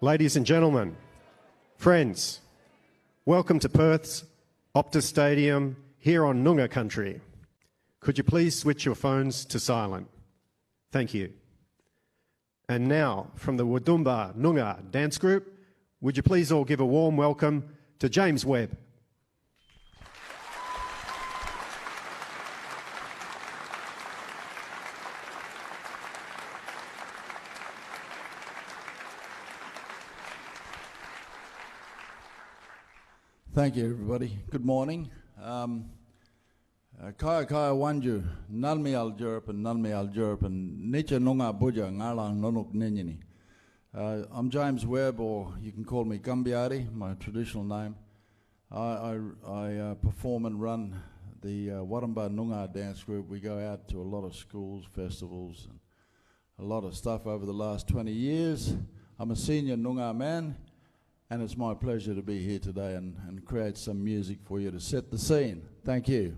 Ladies and gentlemen, friends, welcome to Perth's Optus Stadium here on Noongar country. Could you please switch your phones to silent? Thank you. And now, from the Wudumba Noongar Dance Group, would you please all give a warm welcome to James Webb. Thank you, everybody. Good morning. Kaya kaya wanju, nalmi al Europe and nalmi al Europe and nicha nunga buja ngalang nonuk ninyini. I'm James Webb, or you can call me Gumbiari, my traditional name. I perform and run the Wadamba Noongar Dance Group. We go out to a lot of schools, festivals, and a lot of stuff over the last 20 years. I'm a senior Noongar man, and it's my pleasure to be here today and create some music for you to set the scene. Thank you.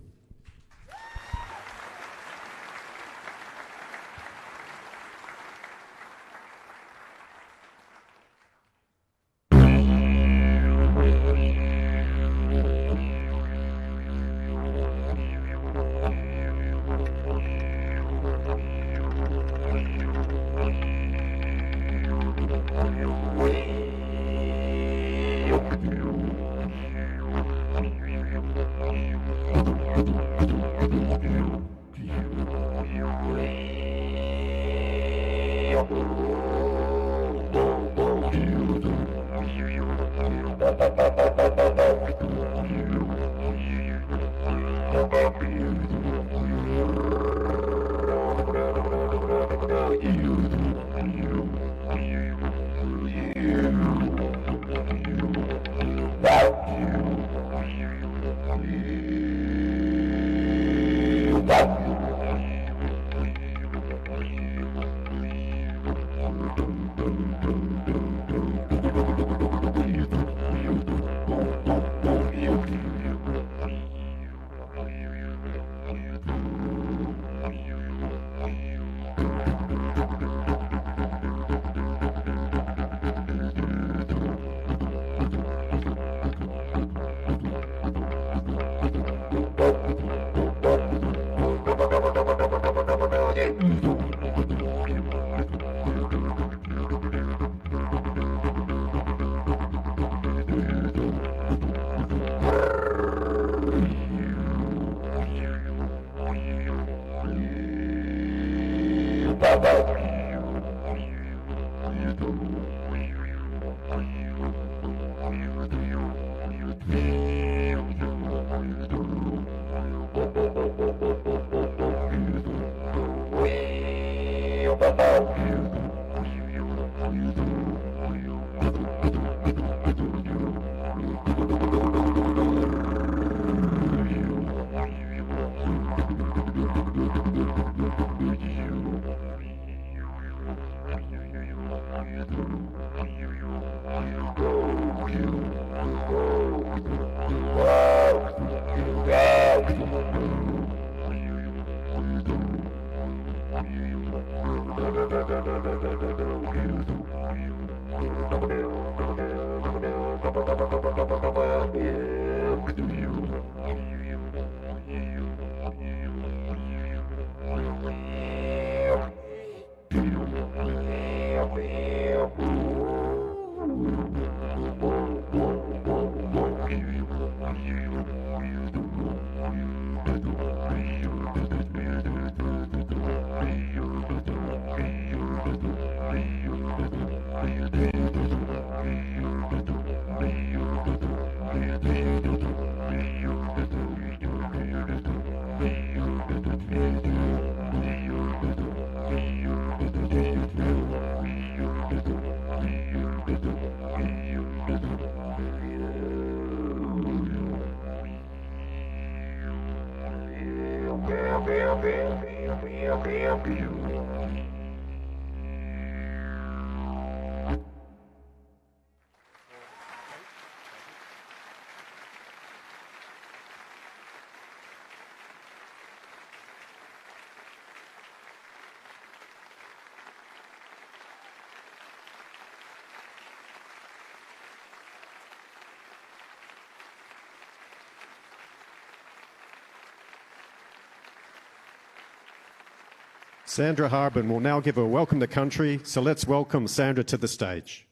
Sandra Harbin will now give a welcome to country, so let's welcome Sandra to the stage.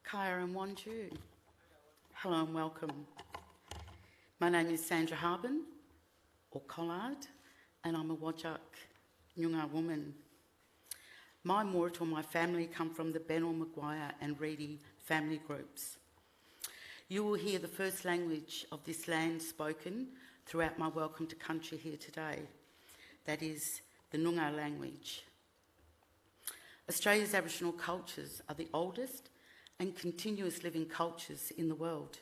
Kaya and Wanju. Hello and welcome. My name is Sandra Harbin, or Collard, and I'm a Wajak Noongar woman. My Mort or my family come from the Benel, Maguire and Reedy family groups. You will hear the first language of this land spoken throughout my welcome to country here today. That is the Noongar language. Australia's Aboriginal cultures are the oldest and continuous living cultures in the world,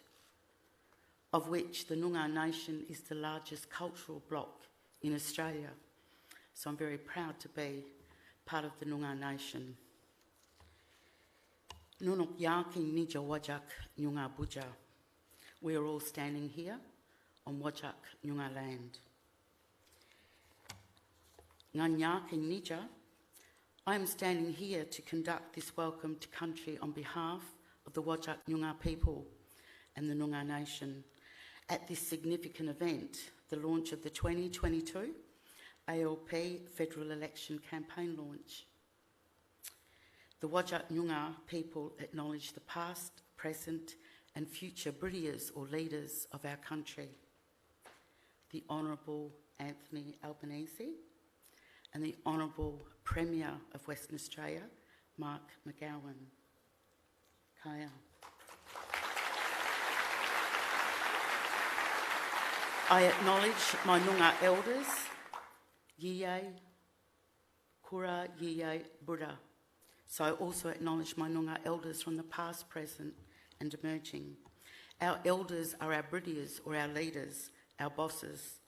of which the Noongar nation is the largest cultural bloc in Australia. So I'm very proud to be part of the Noongar nation. Nunuk Yaking Nija Wajak Noongar Buja. We are all standing here on Wajak Noongar land. Ngan Yaking Nija, I am standing here to conduct this welcome to country on behalf of the Wajak Noongar people and the Noongar nation at this significant event, the launch of the 2022 ALP federal election campaign launch. The Wajak Noongar people acknowledge the past, present and future Britiers or leaders of our country, the Honourable Anthony Albanese and the Honourable Premier of Western Australia, Mark McGowan. Kaya. I acknowledge my Noongar elders, Yiye, Kura, Yiye, Buddha. So I also acknowledge my Noongar elders from the past, present and emerging. Our elders are our Britiers or our leaders, our bosses.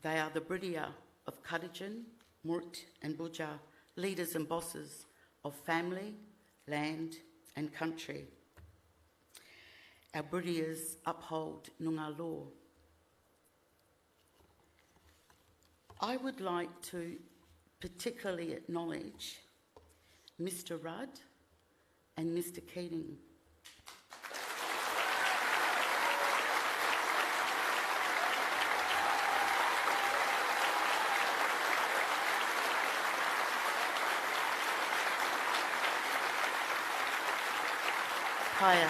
They are the Britia of Kadijan, Murt and Buja, leaders and bosses of family, land and country. Our Britiers uphold Noongar law. I would like to particularly acknowledge Mr. Rudd and Mr. Keating. Kaya,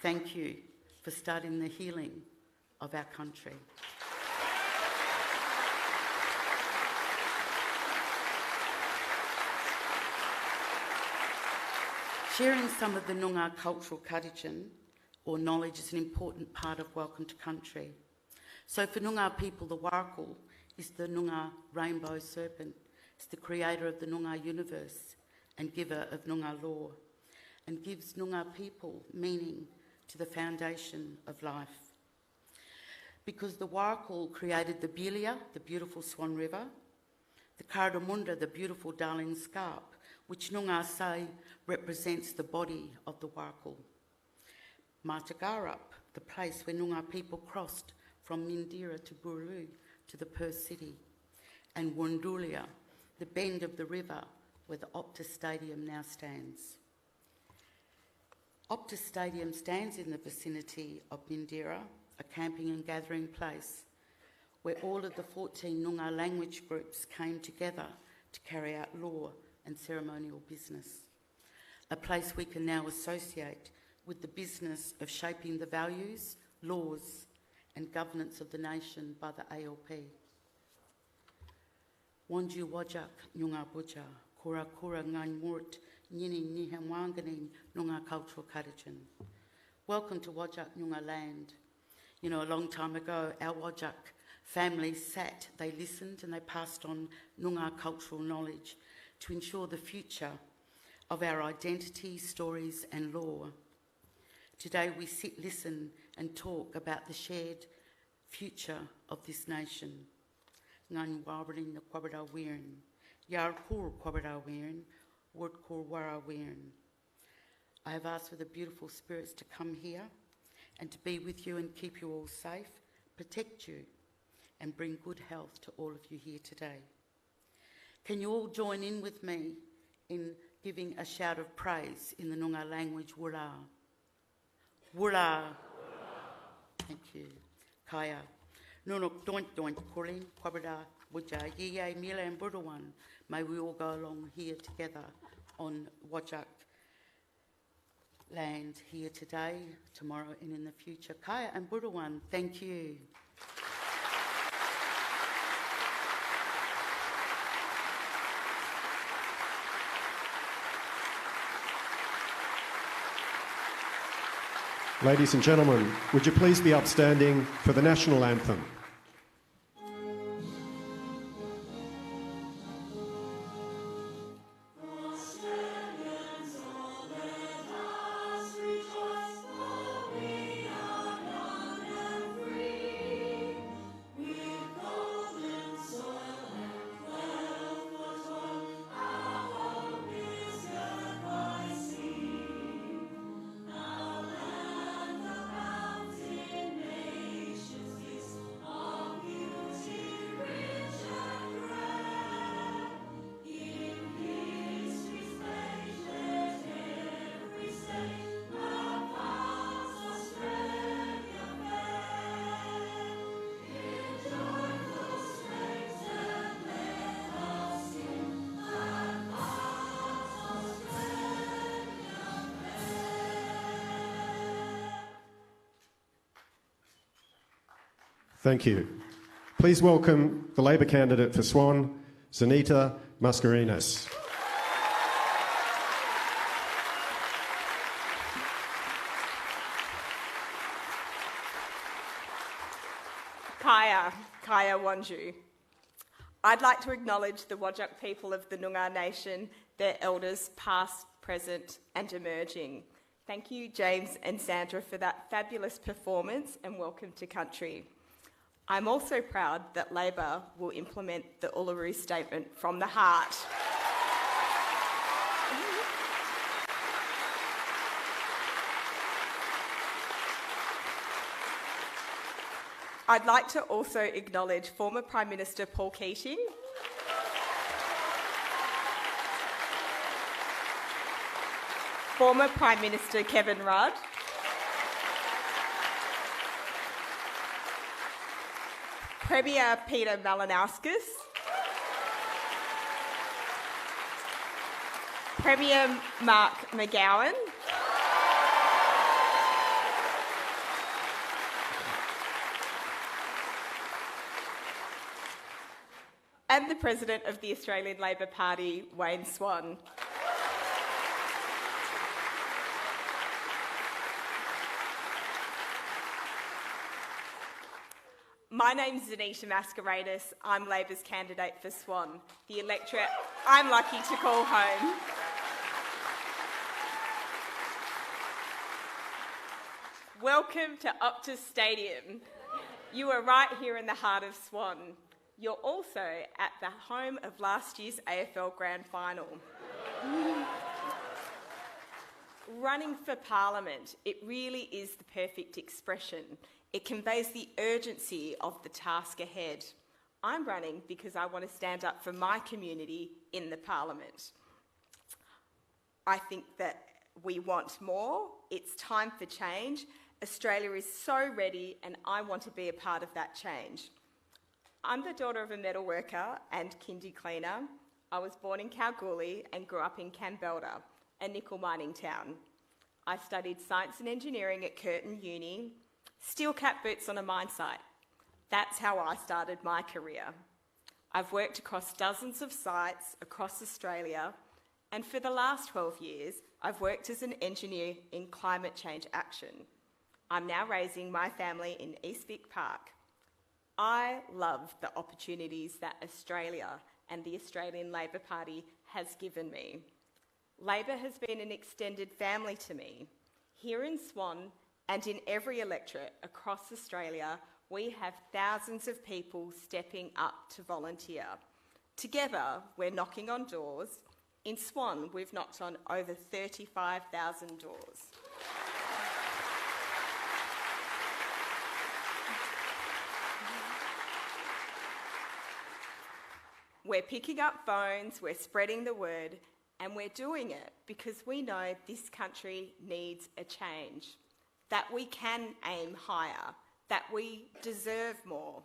thank you for starting the healing of our country. Sharing some of the Noongar cultural kadijan or knowledge is an important part of Welcome to Country. So for Noongar people, the Warkal is the Noongar rainbow serpent. It's the creator of the Noongar universe and giver of Noongar law, and gives Noongar people meaning to the foundation of life. Because the Warkal created the Belia, the beautiful Swan River, the Karadamunda, the beautiful Darling Scarp, which Noongar say represents the body of the Warkal. Matagarup, the place where Noongar people crossed from Mindira to Burulu to the Perth City, and Wundulia, the bend of the river where the Optus Stadium now stands. Optus Stadium stands in the vicinity of Mindira, a camping and gathering place where all of the 14 Noongar language groups came together to carry out law and ceremonial business. A place we can now associate with the business of shaping the values, laws and governance of the nation by the ALP. Wanju Wajak Noongar Buja, Kura Kura Ngan Murt, Nyini Nihan Wanganing Noongar Cultural Kadijan. Welcome to Wajak Noongar land. You know, a long time ago, our Wajak families sat, they listened and they passed on Noongar cultural knowledge to ensure the future of our identity, stories and law. Today we sit, listen and talk about the shared future of this nation. Ngan wabarin the kwabada wirin, yar kur kwabada wirin, word kur wara wirin. I have asked for the beautiful spirits to come here and to be with you and keep you all safe, protect you and bring good health to all of you here today. Can you all join in with me in giving a shout of praise in the Noongar language, Wura? Wura. Thank you. Kaya. Nunuk doint doint Corin, Kwabada, Wuja, Yeye, Mila and Budawan. May we all go along here together on Wajak land here today, tomorrow and in the future. Kaya and Budawan, thank you. Ladies and gentlemen, would you please be upstanding for the national anthem? Thank you. Please welcome the Labor candidate for Swan, Zanita Mascarenhas. Kaya Wanju. I'd like to acknowledge the Wajak people of the Noongar Nation, their elders past, present and emerging. Thank you, James and Sandra, for that fabulous performance and welcome to country. I'm also proud that Labor will implement the Uluru Statement from the heart. I'd like to also acknowledge former Prime Minister Paul Keating, former Prime Minister Kevin Rudd, Premier Peter Malinauskas, Premier Mark McGowan, and the President of the Australian Labor Party, Wayne Swan. My name's Zanita Mascarenhas. I'm Labor's candidate for Swan, the electorate I'm lucky to call home. Welcome to Optus Stadium. You are right here in the heart of Swan. You're also at the home of last year's AFL Grand Final. Running for Parliament, it really is the perfect expression. It conveys the urgency of the task ahead. I'm running because I want to stand up for my community in the Parliament. I think that we want more. It's time for change. Australia is so ready and I want to be a part of that change. I'm the daughter of a metal worker and kindy cleaner. I was born in Kalgoorlie and grew up in Campbelda, a nickel mining town. I studied science and engineering at Curtin Uni, steel cap boots on a mine site. That's how I started my career. I've worked across dozens of sites across Australia, and for the last 12 years, I've worked as an engineer in climate change action. I'm now raising my family in East Vic Park. I love the opportunities that Australia and the Australian Labor Party has given me. Labor has been an extended family to me. Here in Swan and in every electorate across Australia, we have thousands of people stepping up to volunteer. Together, we're knocking on doors. In Swan, we've knocked on over 35,000 doors. We're picking up phones, we're spreading the word, and we're doing it because we know this country needs a change, that we can aim higher, that we deserve more.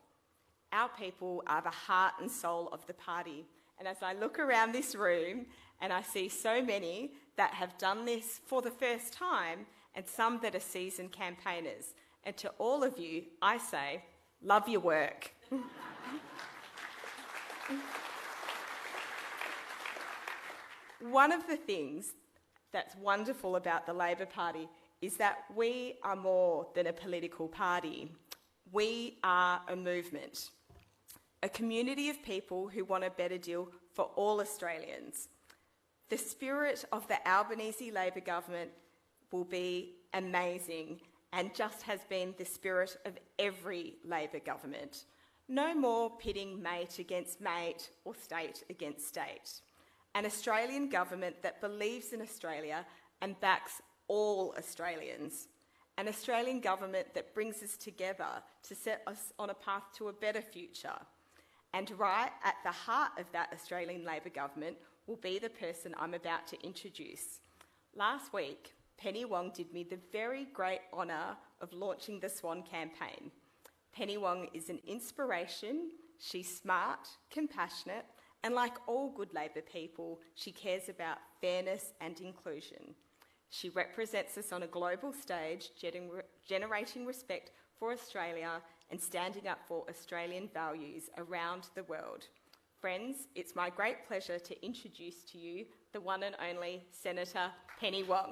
Our people are the heart and soul of the party. And as I look around this room and I see so many that have done this for the first time and some that are seasoned campaigners, and to all of you, I say, love your work. One of the things that's wonderful about the Labor Party is that we are more than a political party. We are a movement, a community of people who want a better deal for all Australians. The spirit of the Albanese Labor government will be amazing and just has been the spirit of every Labor government. No more pitting mate against mate or state against state. An Australian government that believes in Australia and backs all Australians. An Australian government that brings us together to set us on a path to a better future. And right at the heart of that Australian Labor government will be the person I'm about to introduce. Last week, Penny Wong did me the very great honour of launching the Swan campaign. Penny Wong is an inspiration. She's smart, compassionate, and like all good Labor people, she cares about fairness and inclusion. She represents us on a global stage, generating respect for Australia and standing up for Australian values around the world. Friends, it's my great pleasure to introduce to you the one and only Senator Penny Wong.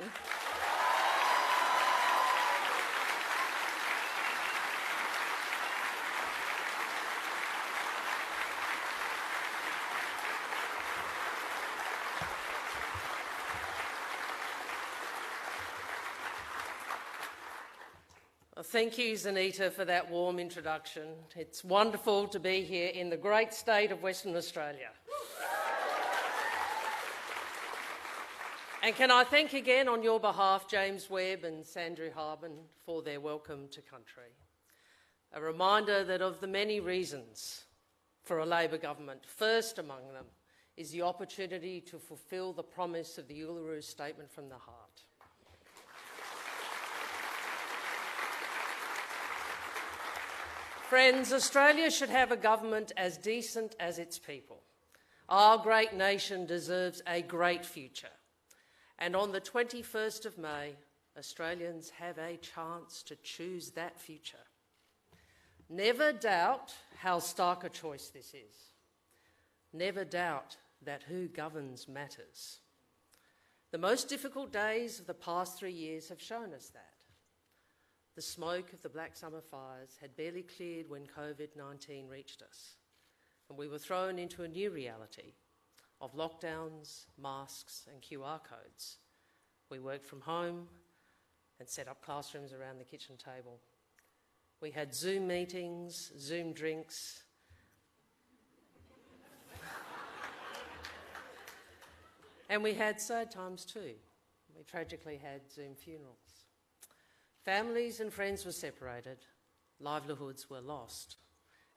Thank you, Zanita, for that warm introduction. It's wonderful to be here in the great state of Western Australia. And can I thank again on your behalf James Webb and Sandra Harben for their welcome to country. A reminder that of the many reasons for a Labor government, first among them is the opportunity to fulfil the promise of the Uluru Statement from the Heart. Friends, Australia should have a government as decent as its people. Our great nation deserves a great future. And on the 21st of May, Australians have a chance to choose that future. Never doubt how stark a choice this is. Never doubt that who governs matters. The most difficult days of the past 3 years have shown us that. The smoke of the Black Summer fires had barely cleared when COVID-19 reached us, and we were thrown into a new reality of lockdowns, masks and QR codes. We worked from home and set up classrooms around the kitchen table. We had Zoom meetings, Zoom drinks, and we had sad times too. We tragically had Zoom funerals. Families and friends were separated, livelihoods were lost,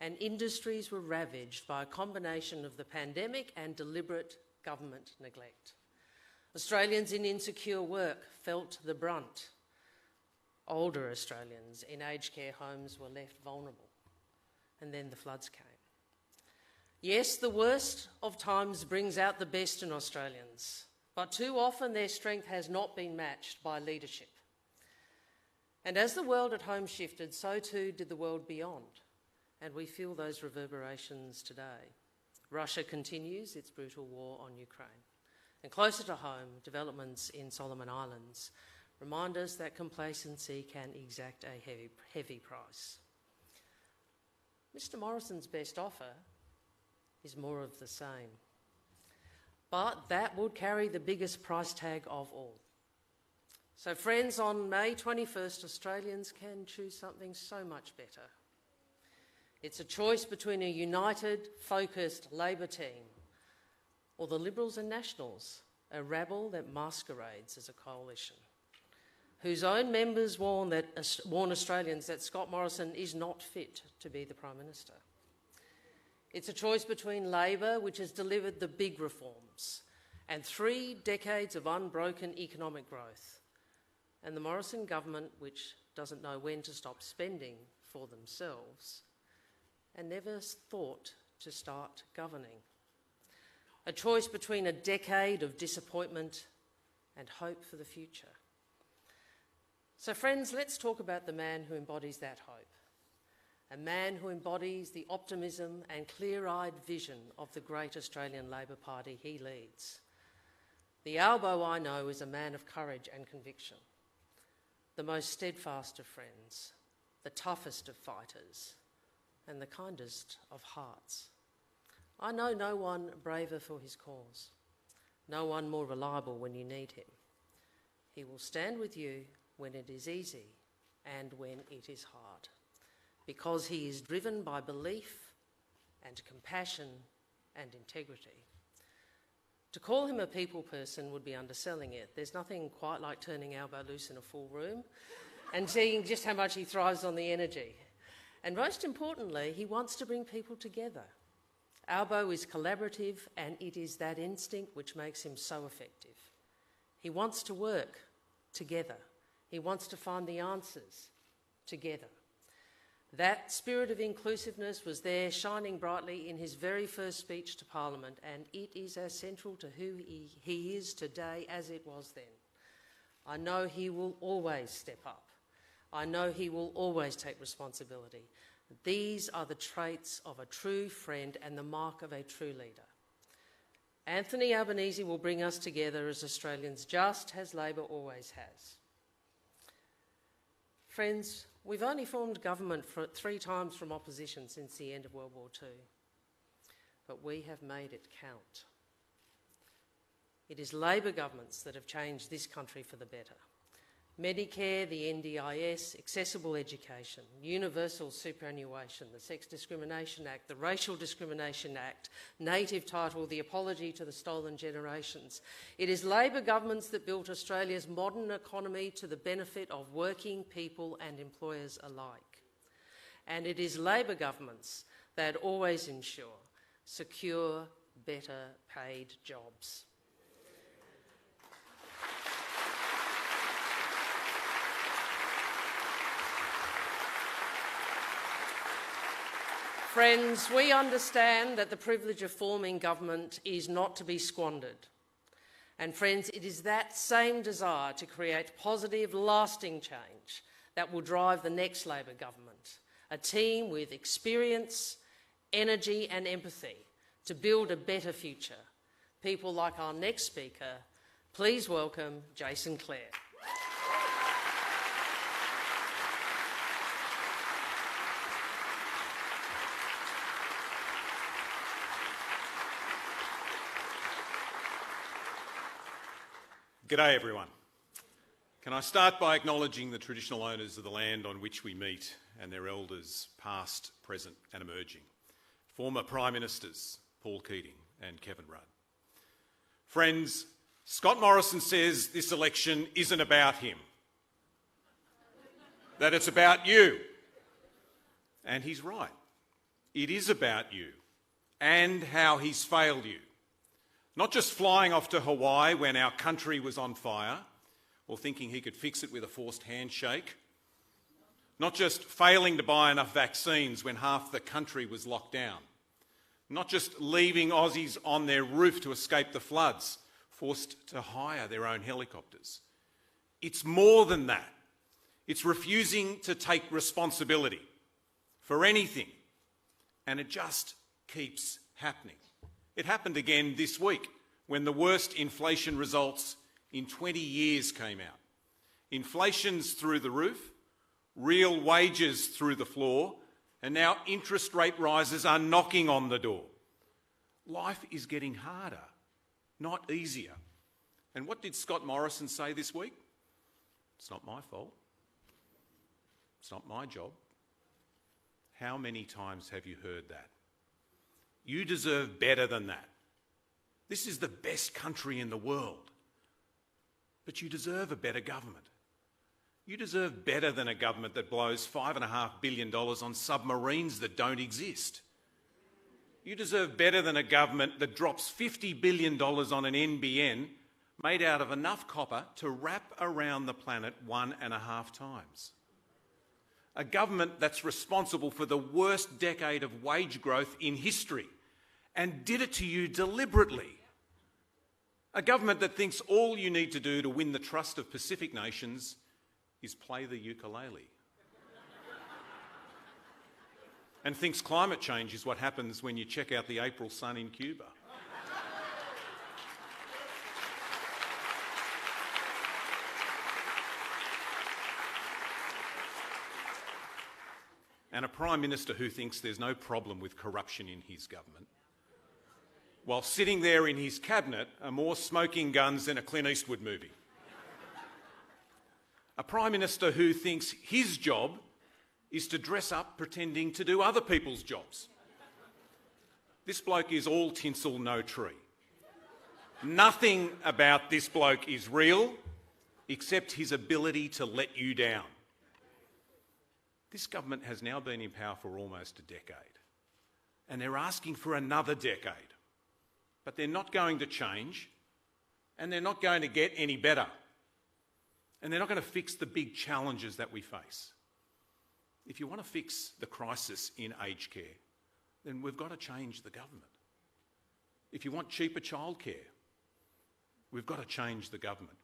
and industries were ravaged by a combination of the pandemic and deliberate government neglect. Australians in insecure work felt the brunt. Older Australians in aged care homes were left vulnerable, and then the floods came. Yes, the worst of times brings out the best in Australians, but too often their strength has not been matched by leadership. And as the world at home shifted, so too did the world beyond, and we feel those reverberations today. Russia continues its brutal war on Ukraine, and closer to home, developments in Solomon Islands remind us that complacency can exact a heavy price. Mr Morrison's best offer is more of the same, but that would carry the biggest price tag of all. So friends, on May 21st, Australians can choose something so much better. It's a choice between a united, focused Labor team or the Liberals and Nationals, a rabble that masquerades as a coalition, whose own members warn Australians that Scott Morrison is not fit to be the Prime Minister. It's a choice between Labor, which has delivered the big reforms, and 3 decades of unbroken economic growth, and the Morrison government, which doesn't know when to stop spending for themselves and never thought to start governing. A choice between a decade of disappointment and hope for the future. So friends, let's talk about the man who embodies that hope. A man who embodies the optimism and clear-eyed vision of the great Australian Labor Party he leads. The Albo I know is a man of courage and conviction, the most steadfast of friends, the toughest of fighters, and the kindest of hearts. I know no one braver for his cause, no one more reliable when you need him. He will stand with you when it is easy and when it is hard, because he is driven by belief and compassion and integrity. To call him a people person would be underselling it. There's nothing quite like turning Albo loose in a full room and seeing just how much he thrives on the energy. And most importantly, he wants to bring people together. Albo is collaborative, and it is that instinct which makes him so effective. He wants to work together. He wants to find the answers together. That spirit of inclusiveness was there shining brightly in his very first speech to Parliament, and it is as central to who he is today as it was then. I know he will always step up. I know he will always take responsibility. These are the traits of a true friend and the mark of a true leader. Anthony Albanese will bring us together as Australians, just as Labor always has. Friends, we've only formed government 3 times from opposition since the end of World War II, but we have made it count. It is Labor governments that have changed this country for the better. Medicare, the NDIS, accessible education, universal superannuation, the Sex Discrimination Act, the Racial Discrimination Act, native title, the apology to the stolen generations. It is Labor governments that built Australia's modern economy to the benefit of working people and employers alike. And it is Labor governments that always ensure secure, better paid jobs. Friends, we understand that the privilege of forming government is not to be squandered. And friends, it is that same desire to create positive, lasting change that will drive the next Labor government, a team with experience, energy and empathy to build a better future. People like our next speaker, please welcome Jason Clare. G'day everyone. Can I start by acknowledging the traditional owners of the land on which we meet and their elders, past, present and emerging. Former Prime Ministers Paul Keating and Kevin Rudd. Friends, Scott Morrison says this election isn't about him, that it's about you. And he's right. It is about you and how he's failed you. Not just flying off to Hawaii when our country was on fire, or thinking he could fix it with a forced handshake. Not just failing to buy enough vaccines when half the country was locked down. Not just leaving Aussies on their roof to escape the floods, forced to hire their own helicopters. It's more than that. It's refusing to take responsibility for anything, and it just keeps happening. It happened again this week when the worst inflation results in 20 years came out. Inflation's through the roof, real wages through the floor, and now interest rate rises are knocking on the door. Life is getting harder, not easier. And what did Scott Morrison say this week? It's not my fault. It's not my job. How many times have you heard that? You deserve better than that. This is the best country in the world. But you deserve a better government. You deserve better than a government that blows $5.5 billion on submarines that don't exist. You deserve better than a government that drops $50 billion on an NBN made out of enough copper to wrap around the planet 1.5 times. A government that's responsible for the worst decade of wage growth in history and did it to you deliberately. A government that thinks all you need to do to win the trust of Pacific nations is play the ukulele. And thinks climate change is what happens when you check out the April sun in Cuba. And a Prime Minister who thinks there's no problem with corruption in his government, while sitting there in his cabinet are more smoking guns than a Clint Eastwood movie. A Prime Minister who thinks his job is to dress up pretending to do other people's jobs. This bloke is all tinsel, no tree. Nothing about this bloke is real except his ability to let you down. This government has now been in power for almost a decade, and they're asking for another decade. But they're not going to change, and they're not going to get any better. And they're not going to fix the big challenges that we face. If you want to fix the crisis in aged care, then we've got to change the government. If you want cheaper childcare, we've got to change the government.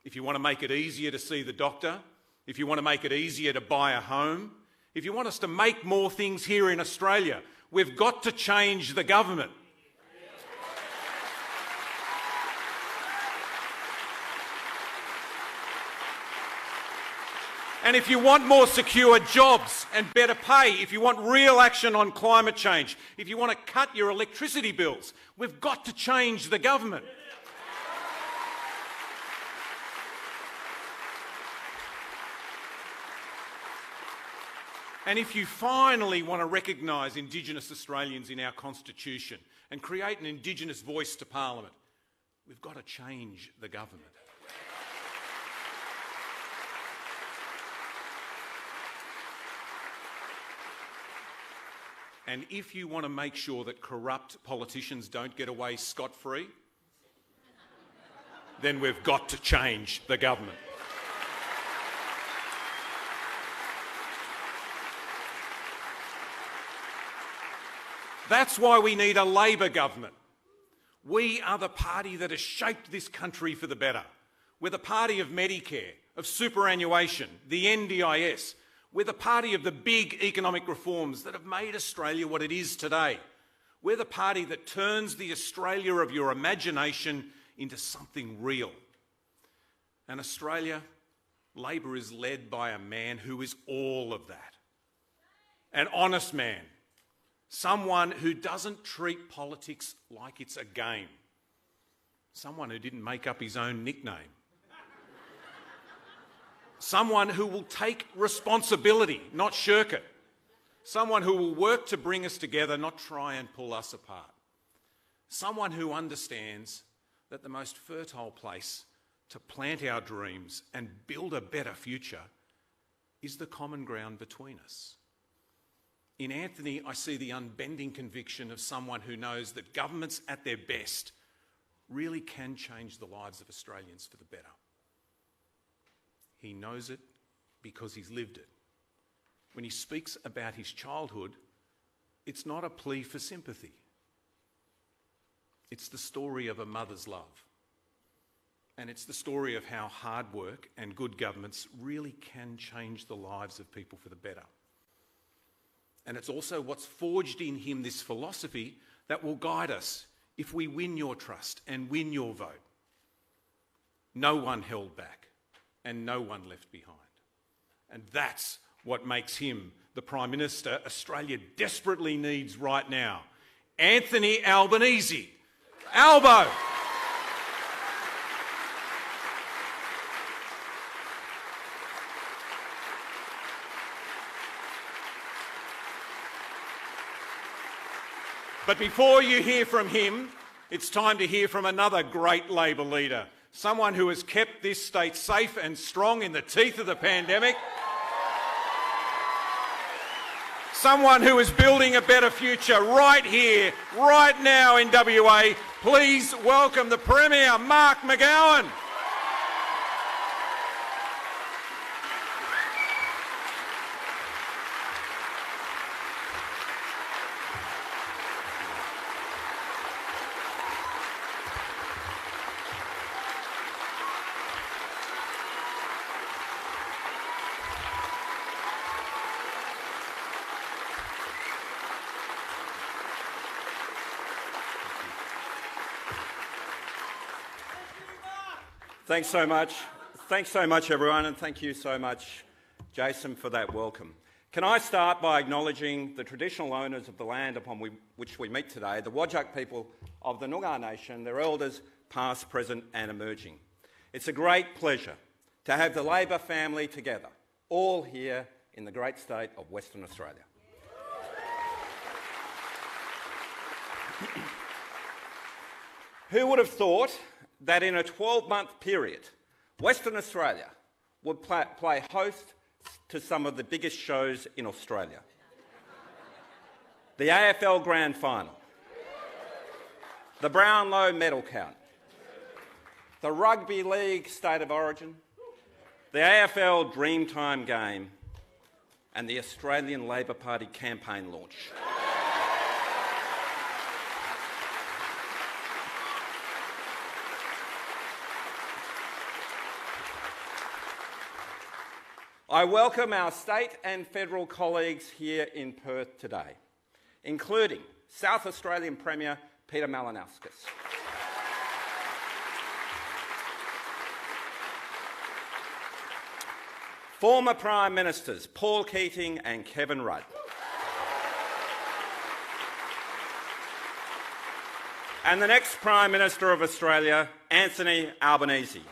If you want to make it easier to see the doctor, if you want to make it easier to buy a home, if you want us to make more things here in Australia, we've got to change the government. And if you want more secure jobs and better pay, if you want real action on climate change, if you want to cut your electricity bills, we've got to change the government. And if you finally want to recognise Indigenous Australians in our Constitution and create an Indigenous voice to Parliament, we've got to change the government. And if you want to make sure that corrupt politicians don't get away scot-free, then we've got to change the government. That's why we need a Labor government. We are the party that has shaped this country for the better. We're the party of Medicare, of superannuation, the NDIS. We're the party of the big economic reforms that have made Australia what it is today. We're the party that turns the Australia of your imagination into something real. And Australia, Labor is led by a man who is all of that. An honest man. Someone who doesn't treat politics like it's a game. Someone who didn't make up his own nickname. Someone who will take responsibility, not shirk it. Someone who will work to bring us together, not try and pull us apart. Someone who understands that the most fertile place to plant our dreams and build a better future is the common ground between us. In Anthony, I see the unbending conviction of someone who knows that governments at their best really can change the lives of Australians for the better. He knows it because he's lived it. When he speaks about his childhood, it's not a plea for sympathy. It's the story of a mother's love. And it's the story of how hard work and good governments really can change the lives of people for the better. And it's also what's forged in him this philosophy that will guide us if we win your trust and win your vote. No one held back and no one left behind. And that's what makes him the Prime Minister Australia desperately needs right now. Anthony Albanese. Albo! But before you hear from him, it's time to hear from another great Labor leader, someone who has kept this state safe and strong in the teeth of the pandemic, someone who is building a better future right here, right now in WA. Please welcome the Premier, Mark McGowan. Thanks so much. Thanks so much, everyone, and thank you so much, Jason, for that welcome. Can I start by acknowledging the traditional owners of the land upon which we meet today, the Whadjuk people of the Noongar Nation, their elders, past, present and emerging. It's a great pleasure to have the Labor family together, all here in the great state of Western Australia. Who would have thought that in a 12-month period, Western Australia would play host to some of the biggest shows in Australia? The AFL Grand Final, the Brownlow Medal Count, the Rugby League State of Origin, the AFL Dreamtime Game, and the Australian Labor Party campaign launch. I welcome our state and federal colleagues here in Perth today, including South Australian Premier Peter Malinauskas, former Prime Ministers Paul Keating and Kevin Rudd, and the next Prime Minister of Australia, Anthony Albanese.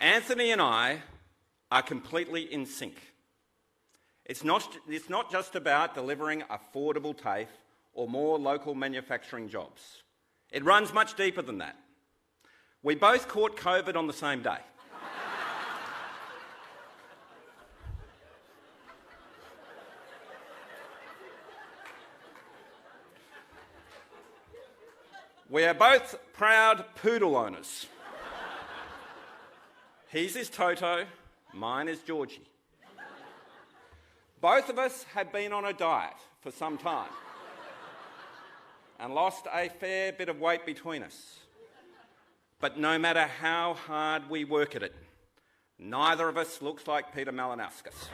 Anthony and I are completely in sync. It's not just about delivering affordable TAFE or more local manufacturing jobs. It runs much deeper than that. We both caught COVID on the same day. We are both proud poodle owners. His is Toto, mine is Georgie. Both of us have been on a diet for some time and lost a fair bit of weight between us. But no matter how hard we work at it, neither of us looks like Peter Malinauskas.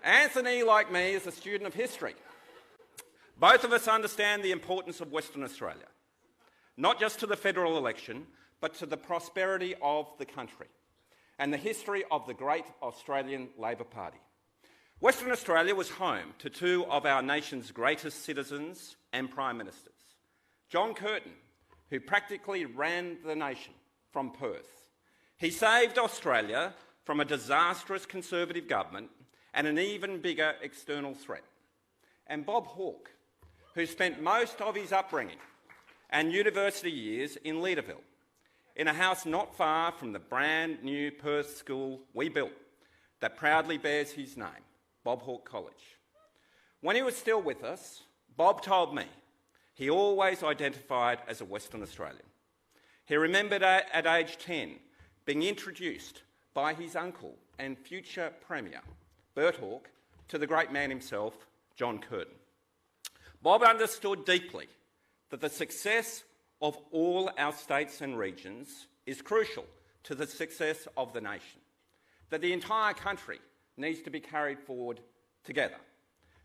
Anthony, like me, is a student of history. Both of us understand the importance of Western Australia, not just to the federal election, but to the prosperity of the country and the history of the great Australian Labor Party. Western Australia was home to two of our nation's greatest citizens and Prime Ministers. John Curtin, who practically ran the nation from Perth. He saved Australia from a disastrous Conservative government and an even bigger external threat. And Bob Hawke, who spent most of his upbringing and university years in Leederville, in a house not far from the brand new Perth school we built that proudly bears his name, Bob Hawke College. When he was still with us, Bob told me he always identified as a Western Australian. He remembered at age 10 being introduced by his uncle and future Premier, Bert Hawke, to the great man himself, John Curtin. Bob understood deeply that the success of all our states and regions is crucial to the success of the nation, that the entire country needs to be carried forward together.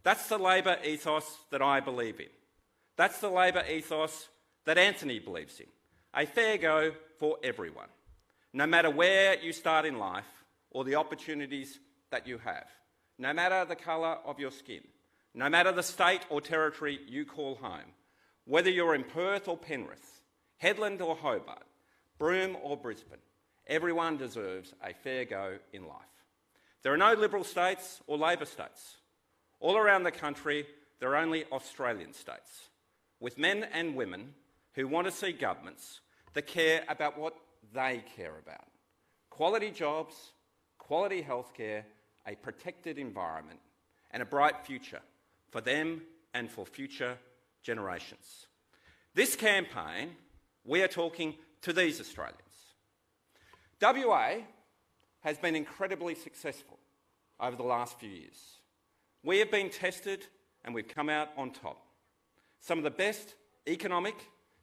That's the Labor ethos that I believe in. That's the Labor ethos that Anthony believes in. A fair go for everyone, no matter where you start in life or the opportunities that you have, no matter the colour of your skin, no matter the state or territory you call home, whether you're in Perth or Penrith, Headland or Hobart, Broome or Brisbane, Everyone deserves a fair go in life. There are no Liberal states or Labor states. All around the country, there are only Australian states, with men and women who want to see governments that care about what they care about. Quality jobs, quality healthcare, a protected environment, and a bright future for them and for future generations. This campaign, we are talking to these Australians. WA has been incredibly successful over the last few years. We have been tested and we've come out on top. Some of the best economic,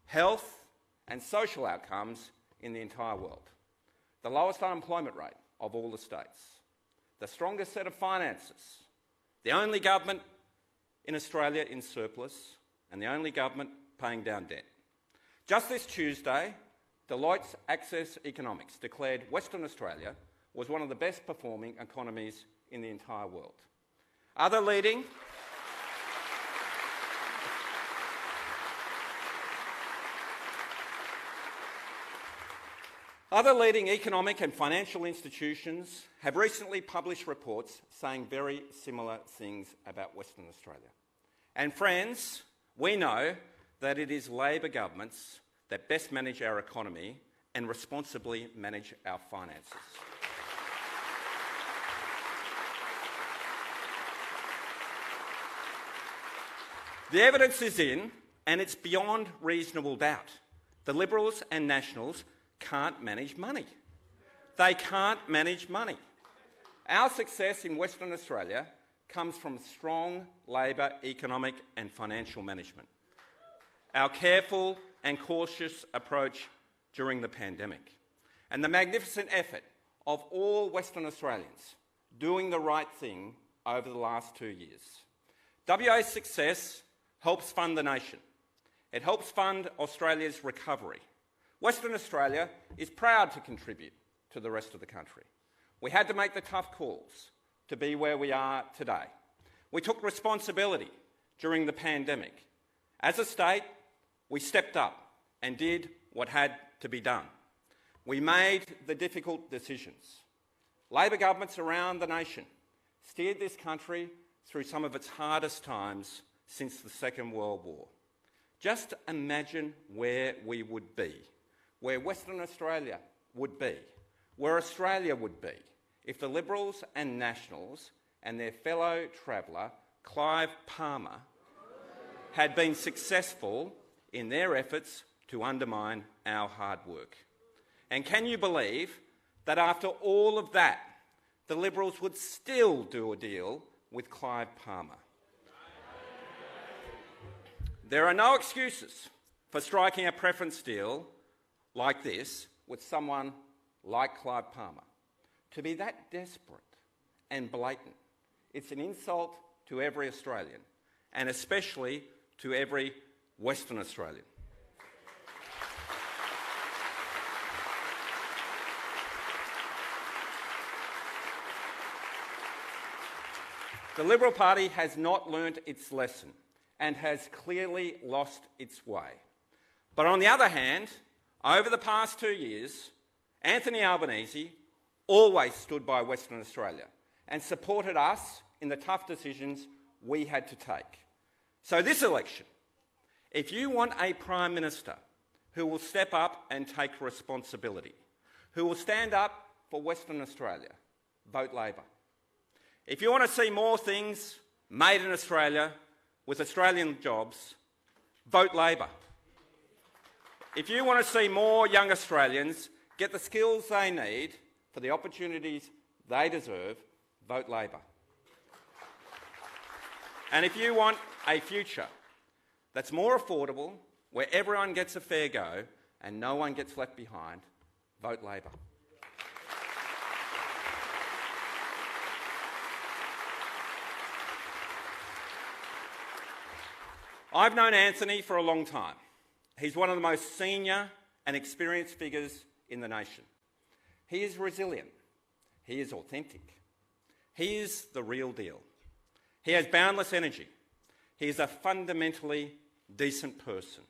health and social outcomes in the entire world. The lowest unemployment rate of all the states. The strongest set of finances. The only government in Australia in surplus and the only government paying down debt. Just this Tuesday, Deloitte's Access Economics declared Western Australia was one of the best performing economies in the entire world. Other leading economic and financial institutions have recently published reports saying very similar things about Western Australia. And friends, we know that it is Labor governments that best manage our economy and responsibly manage our finances. The evidence is in, and it's beyond reasonable doubt. The Liberals and Nationals can't manage money. They can't manage money. Our success in Western Australia comes from strong Labor economic and financial management. Our careful and cautious approach during the pandemic, and the magnificent effort of all Western Australians doing the right thing over the last 2 years. WA's success helps fund the nation. It helps fund Australia's recovery. Western Australia is proud to contribute to the rest of the country. We had to make the tough calls to be where we are today. We took responsibility during the pandemic. As a state, we stepped up and did what had to be done. We made the difficult decisions. Labor governments around the nation steered this country through some of its hardest times since the Second World War. Just imagine where we would be, where Western Australia would be, where Australia would be if the Liberals and Nationals and their fellow traveller, Clive Palmer, had been successful in their efforts to undermine our hard work. And can you believe that after all of that, the Liberals would still do a deal with Clive Palmer? There are no excuses for striking a preference deal like this with someone like Clive Palmer. To be that desperate and blatant, it's an insult to every Australian, and especially to every Western Australian. The Liberal Party has not learnt its lesson and has clearly lost its way. But on the other hand, over the past 2 years, Anthony Albanese always stood by Western Australia and supported us in the tough decisions we had to take. So this election, if you want a Prime Minister who will step up and take responsibility, who will stand up for Western Australia, vote Labor. If you want to see more things made in Australia with Australian jobs, vote Labor. If you want to see more young Australians get the skills they need for the opportunities they deserve, vote Labor. And if you want a future that's more affordable, where everyone gets a fair go and no one gets left behind, vote Labor. I've known Anthony for a long time. He's one of the most senior and experienced figures in the nation. He is resilient. He is authentic. He is the real deal. He has boundless energy. He is a fundamentally decent person,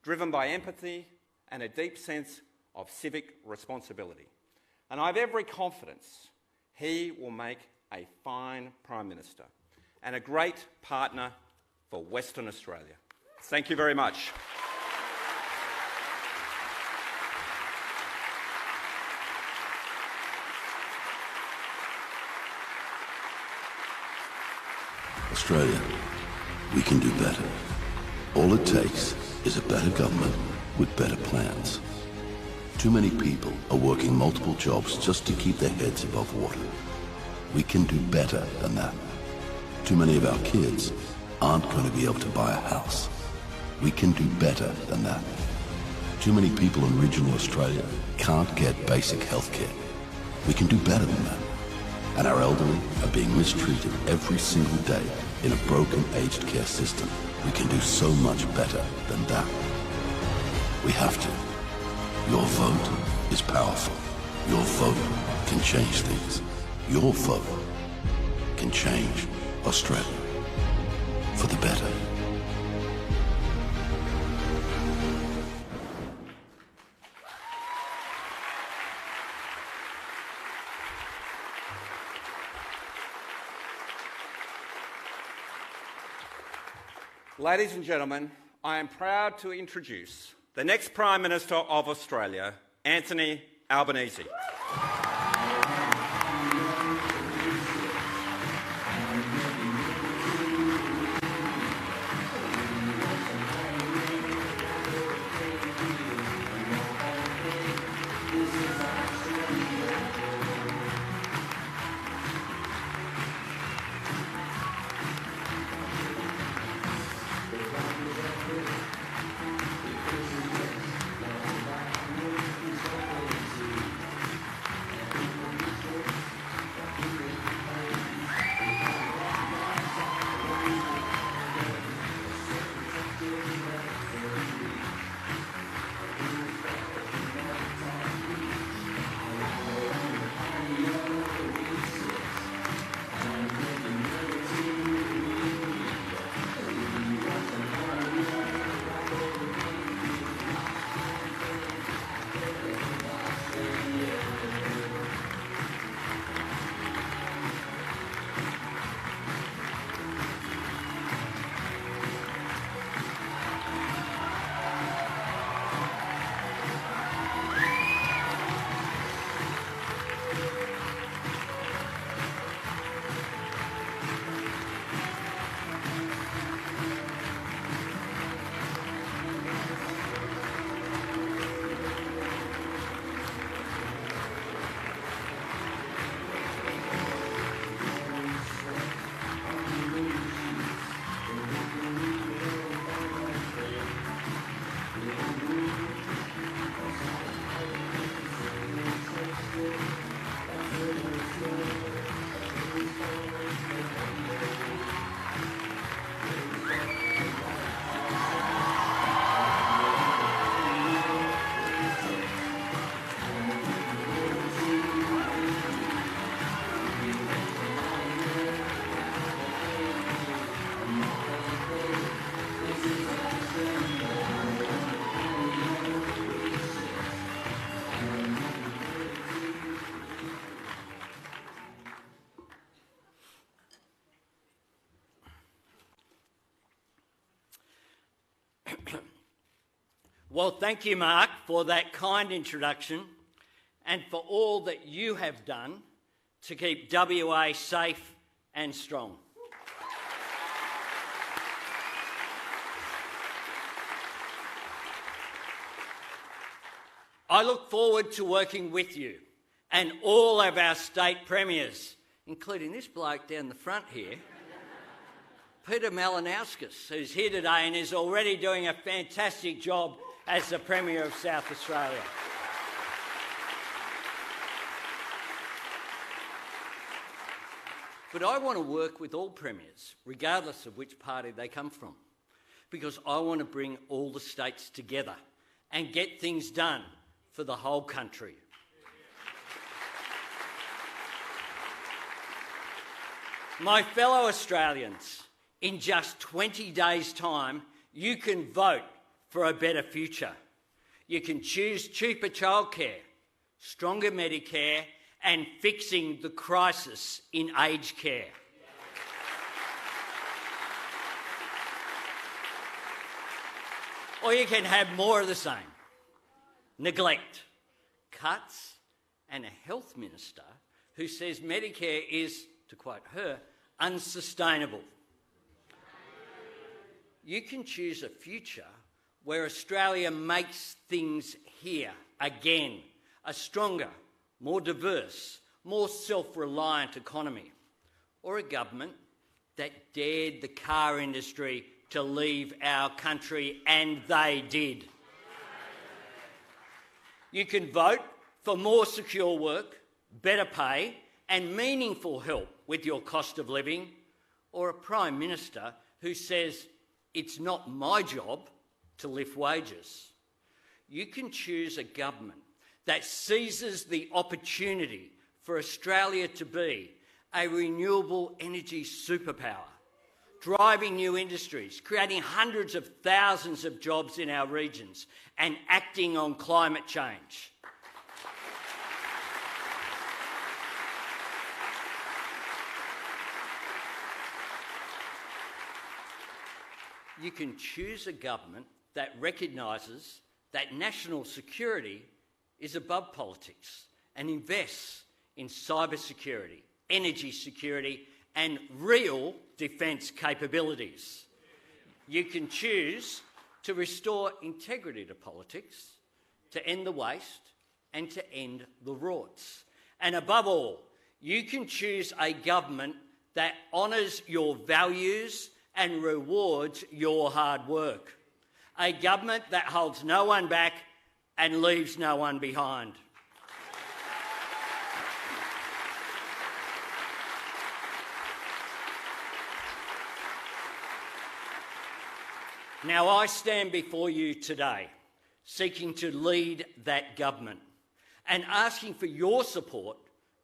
driven by empathy and a deep sense of civic responsibility. and I have every confidence he will make a fine Prime Minister and a great partner for Western Australia. Thank you very much. Australia, we can do better. All it takes is a better government with better plans. Too many people are working multiple jobs just to keep their heads above water. We can do better than that. Too many of our kids aren't going to be able to buy a house. We can do better than that. Too many people in regional Australia can't get basic health care. We can do better than that. And our elderly are being mistreated every single day in a broken aged care system. We can do so much better than that. We have to. Your vote is powerful. Your vote can change things. Your vote can change Australia for the better. Ladies and gentlemen, I am proud to introduce the next Prime Minister of Australia, Anthony Albanese. Well, thank you, Mark, for that kind introduction and for all that you have done to keep WA safe and strong. I look forward to working with you and all of our state premiers, including this bloke down the front here, Peter Malinauskas, who's here today and is already doing a fantastic job as the Premier of South Australia. But I want to work with all premiers, regardless of which party they come from, because I want to bring all the states together and get things done for the whole country. My fellow Australians, in just 20 days' time, you can vote for a better future. You can choose cheaper childcare, stronger Medicare, and fixing the crisis in aged care. Or you can have more of the same. Neglect, cuts, and a health minister who says Medicare is, to quote her, unsustainable. You can choose a future where Australia makes things here again, a stronger, more diverse, more self-reliant economy, or a government that dared the car industry to leave our country, and they did. You can vote for more secure work, better pay, and meaningful help with your cost of living, or a Prime Minister who says, it's not my job to lift wages. You can choose a government that seizes the opportunity for Australia to be a renewable energy superpower, driving new industries, creating hundreds of thousands of jobs in our regions, and acting on climate change. You can choose a government that recognises that national security is above politics and invests in cybersecurity, energy security, and real defence capabilities. You can choose to restore integrity to politics, to end the waste, and to end the rorts. And above all, you can choose a government that honours your values and rewards your hard work. A government that holds no one back and leaves no one behind. Now, I stand before you today seeking to lead that government and asking for your support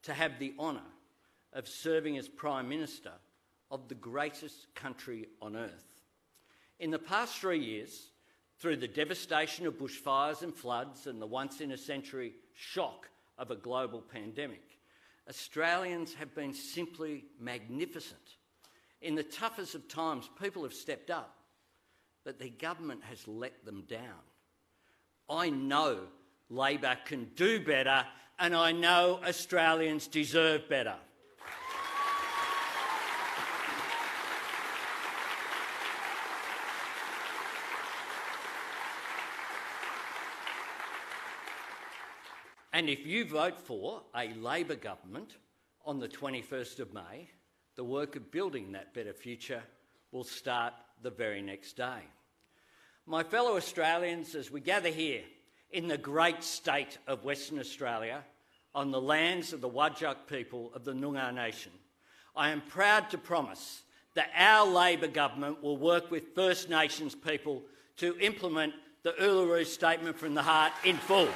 to have the honour of serving as Prime Minister of the greatest country on earth. In the past 3 years, through the devastation of bushfires and floods and the once-in-a-century shock of a global pandemic, Australians have been simply magnificent. In the toughest of times, people have stepped up, but their government has let them down. I know Labor can do better, and I know Australians deserve better. And if you vote for a Labor government on the 21st of May, the work of building that better future will start the very next day. My fellow Australians, as we gather here in the great state of Western Australia, on the lands of the Whadjuk people of the Noongar Nation, I am proud to promise that our Labor government will work with First Nations people to implement the Uluru Statement from the Heart in full.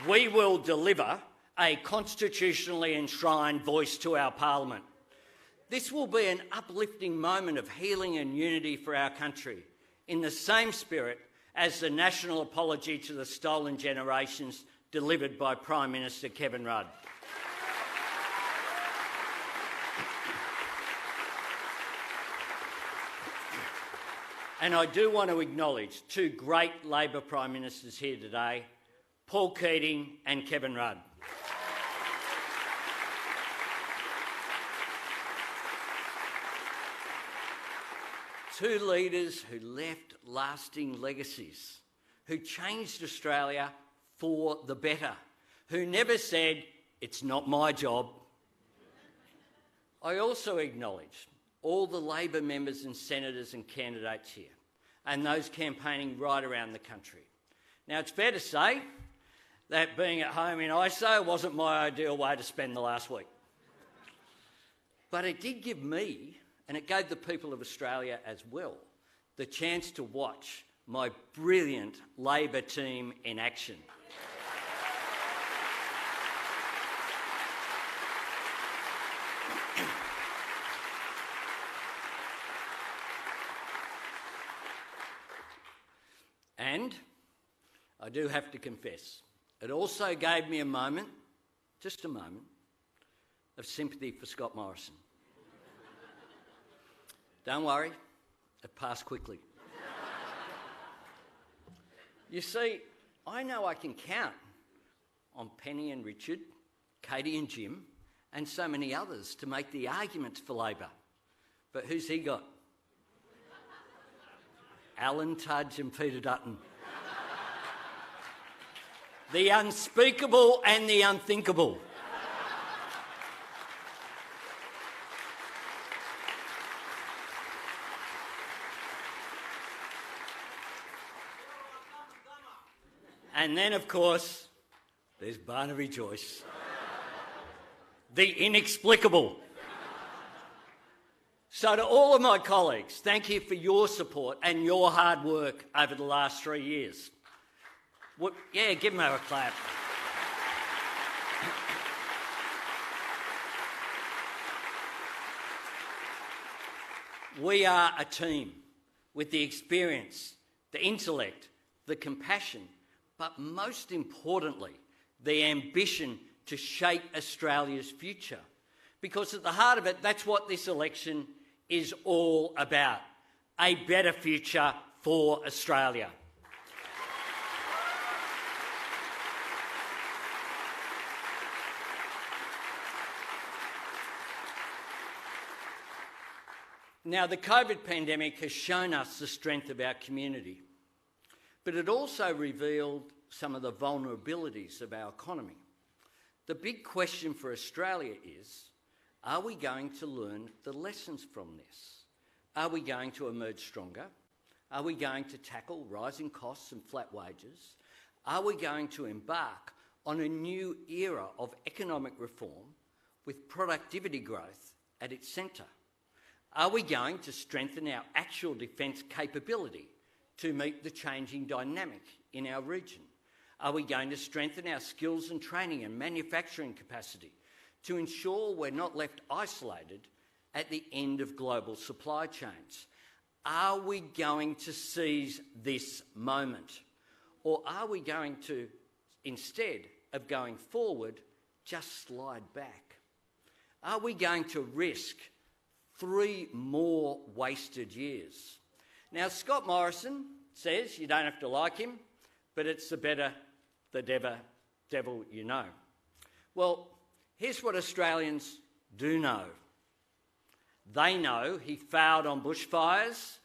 We will deliver a constitutionally enshrined voice to our Parliament. This will be an uplifting moment of healing and unity for our country, in the same spirit as the national apology to the stolen generations delivered by Prime Minister Kevin Rudd. And I do want to acknowledge two great Labor Prime Ministers here today, Paul Keating and Kevin Rudd. Two leaders who left lasting legacies, who changed Australia for the better, who never said, "It's not my job." I also acknowledge all the Labor members and senators and candidates here, and those campaigning right around the country. Now, it's fair to say that being at home in ISO wasn't my ideal way to spend the last week. But it did give me, and it gave the people of Australia as well, the chance to watch my brilliant Labor team in action. I do have to confess, it also gave me a moment, just a moment, of sympathy for Scott Morrison. Don't worry, it passed quickly. You see, I know I can count on Penny and Richard, Katie and Jim, and so many others to make the arguments for Labor. But who's he got? Alan Tudge and Peter Dutton. The unspeakable and the unthinkable. And then, of course, there's Barnaby Joyce. The inexplicable. So to all of my colleagues, thank you for your support and your hard work over the last 3 years. Yeah, give them a clap. We are a team with the experience, the intellect, the compassion, but most importantly, the ambition to shape Australia's future. Because at the heart of it, that's what this election is all about. A better future for Australia. Now, the COVID pandemic has shown us the strength of our community, but it also revealed some of the vulnerabilities of our economy. The big question for Australia is, are we going to learn the lessons from this? Are we going to emerge stronger? Are we going to tackle rising costs and flat wages? Are we going to embark on a new era of economic reform with productivity growth at its centre? Are we going to strengthen our actual defence capability to meet the changing dynamic in our region? Are we going to strengthen our skills and training and manufacturing capacity to ensure we're not left isolated at the end of global supply chains? Are we going to seize this moment? Or are we going to, instead of going forward, just slide back? Are we going to risk 3 more wasted years? Now, Scott Morrison says you don't have to like him, but it's the better the devil you know. Well, here's what Australians do know. They know he failed on bushfires,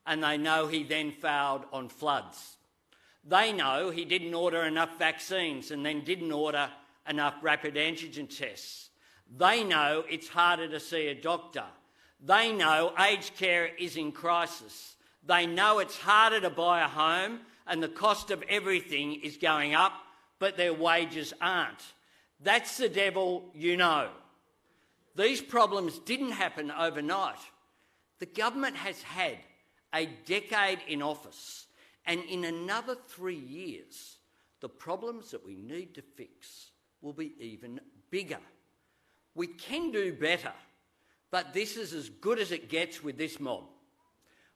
and they know he then failed on floods. They know he didn't order enough vaccines and then didn't order enough rapid antigen tests. They know it's harder to see a doctor. They know aged care is in crisis. They know it's harder to buy a home and the cost of everything is going up, but their wages aren't. That's the devil you know. These problems didn't happen overnight. The government has had a decade in office, and in another 3 years, the problems that we need to fix will be even bigger. We can do better, but this is as good as it gets with this mob.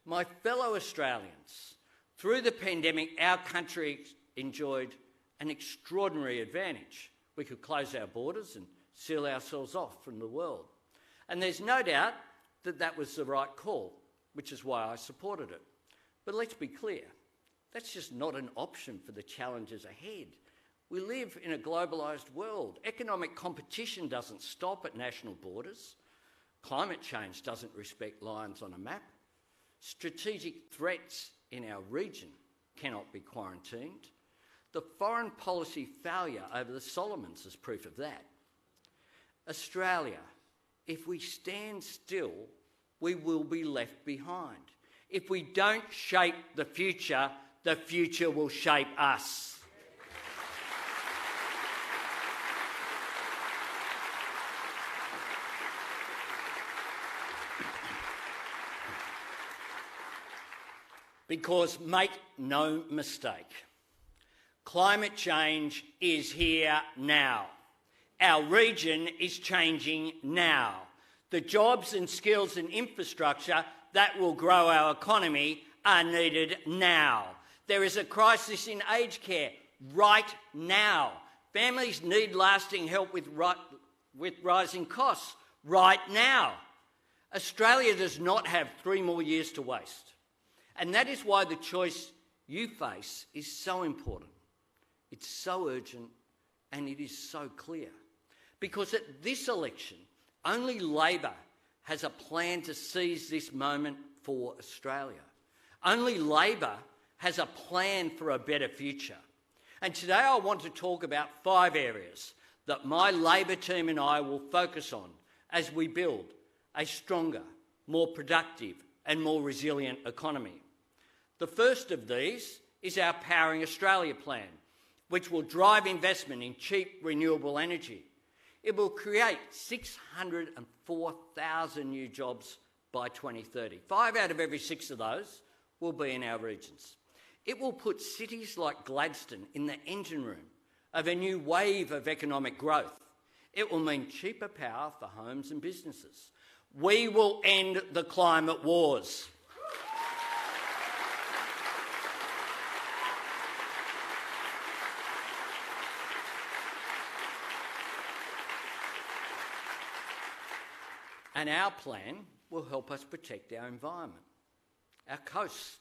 My fellow Australians, through the pandemic, our country enjoyed an extraordinary advantage. We could close our borders and seal ourselves off from the world. And there's no doubt that that was the right call, which is why I supported it. But let's be clear, that's just not an option for the challenges ahead. We live in a globalised world. Economic competition doesn't stop at national borders. Climate change doesn't respect lines on a map. Strategic threats in our region cannot be quarantined. The foreign policy failure over the Solomons is proof of that. Australia, if we stand still, we will be left behind. If we don't shape the future will shape us. Because make no mistake, climate change is here now. Our region is changing now. The jobs and skills and infrastructure that will grow our economy are needed now. There is a crisis in aged care right now. Families need lasting help with rising costs right now. Australia does not have 3 more years to waste. And that is why the choice you face is so important. It's so urgent and it is so clear. Because at this election, only Labor has a plan to seize this moment for Australia. Only Labor has a plan for a better future. And today I want to talk about 5 areas that my Labor team and I will focus on as we build a stronger, more productive and more resilient economy. The first of these is our Powering Australia plan, which will drive investment in cheap renewable energy. It will create 604,000 new jobs by 2030. 5 out of every 6 of those will be in our regions. It will put cities like Gladstone in the engine room of a new wave of economic growth. It will mean cheaper power for homes and businesses. We will end the climate wars. And our plan will help us protect our environment, our coasts,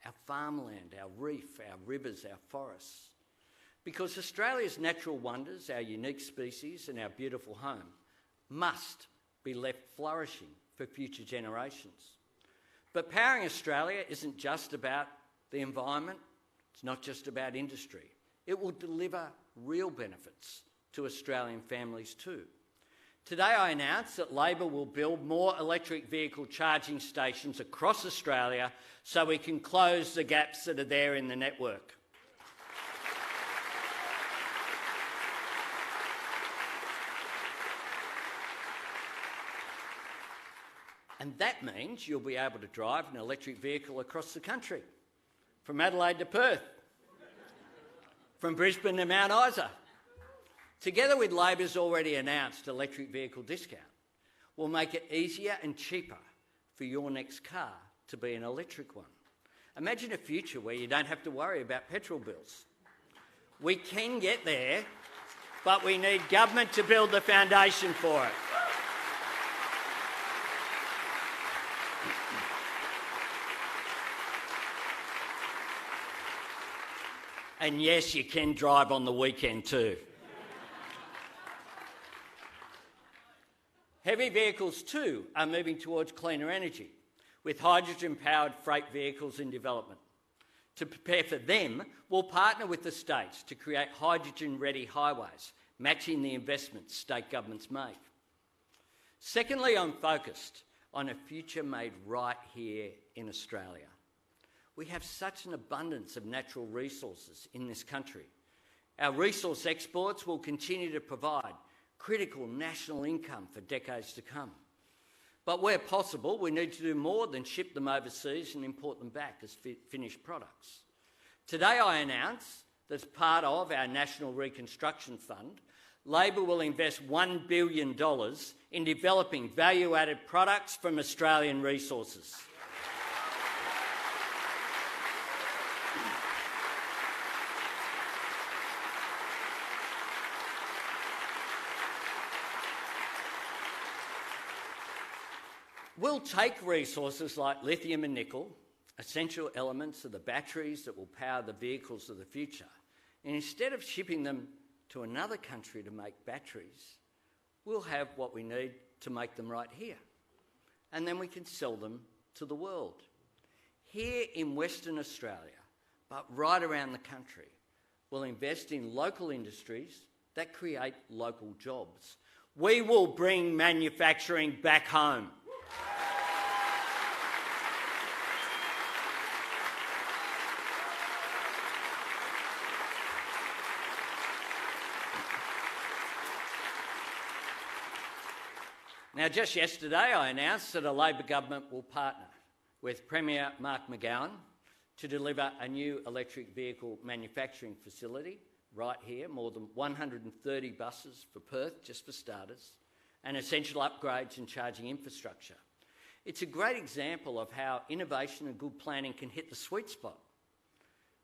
our farmland, our reef, our rivers, our forests. Because Australia's natural wonders, our unique species and our beautiful home must be left flourishing for future generations. But Powering Australia isn't just about the environment, it's not just about industry. It will deliver real benefits to Australian families too. Today I announce that Labor will build more electric vehicle charging stations across Australia so we can close the gaps that are there in the network. And that means you'll be able to drive an electric vehicle across the country, from Adelaide to Perth, from Brisbane to Mount Isa. Together with Labor's already announced electric vehicle discount, we'll make it easier and cheaper for your next car to be an electric one. Imagine a future where you don't have to worry about petrol bills. We can get there, but we need government to build the foundation for it. And yes, you can drive on the weekend too. Heavy vehicles too are moving towards cleaner energy, with hydrogen-powered freight vehicles in development. To prepare for them, we'll partner with the states to create hydrogen-ready highways, matching the investments state governments make. Secondly, I'm focused on a future made right here in Australia. We have such an abundance of natural resources in this country. Our resource exports will continue to provide critical national income for decades to come. But where possible, we need to do more than ship them overseas and import them back as finished products. Today I announce that as part of our National Reconstruction Fund, Labor will invest $1 billion in developing value-added products from Australian resources. We'll take resources like lithium and nickel, essential elements of the batteries that will power the vehicles of the future, and instead of shipping them to another country to make batteries, we'll have what we need to make them right here. And then we can sell them to the world. Here in Western Australia, but right around the country, we'll invest in local industries that create local jobs. We will bring manufacturing back home. Now, just yesterday I announced that a Labor government will partner with Premier Mark McGowan to deliver a new electric vehicle manufacturing facility right here, more than 130 buses for Perth, just for starters, and essential upgrades and charging infrastructure. It's a great example of how innovation and good planning can hit the sweet spot.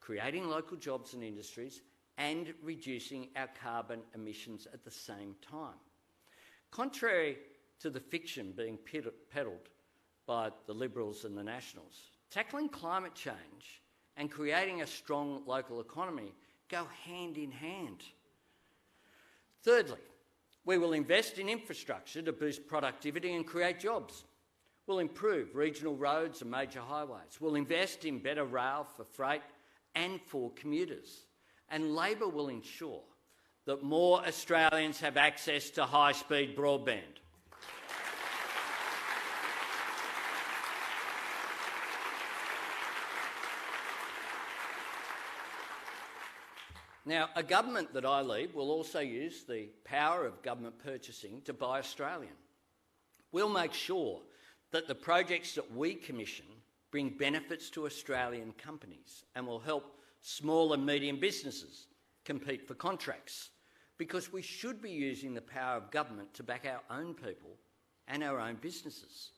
creating local jobs and industries and reducing our carbon emissions at the same time. Contrary to the fiction being peddled by the Liberals and the Nationals, tackling climate change and creating a strong local economy go hand in hand. Thirdly, we will invest in infrastructure to boost productivity and create jobs. We'll improve regional roads and major highways. We'll invest in better rail for freight and for commuters. And Labor will ensure that more Australians have access to high-speed broadband. Now, a government that I lead will also use the power of government purchasing to buy Australian. We'll make sure that the projects that we commission bring benefits to Australian companies and will help small and medium businesses compete for contracts, because we should be using the power of government to back our own people and our own businesses.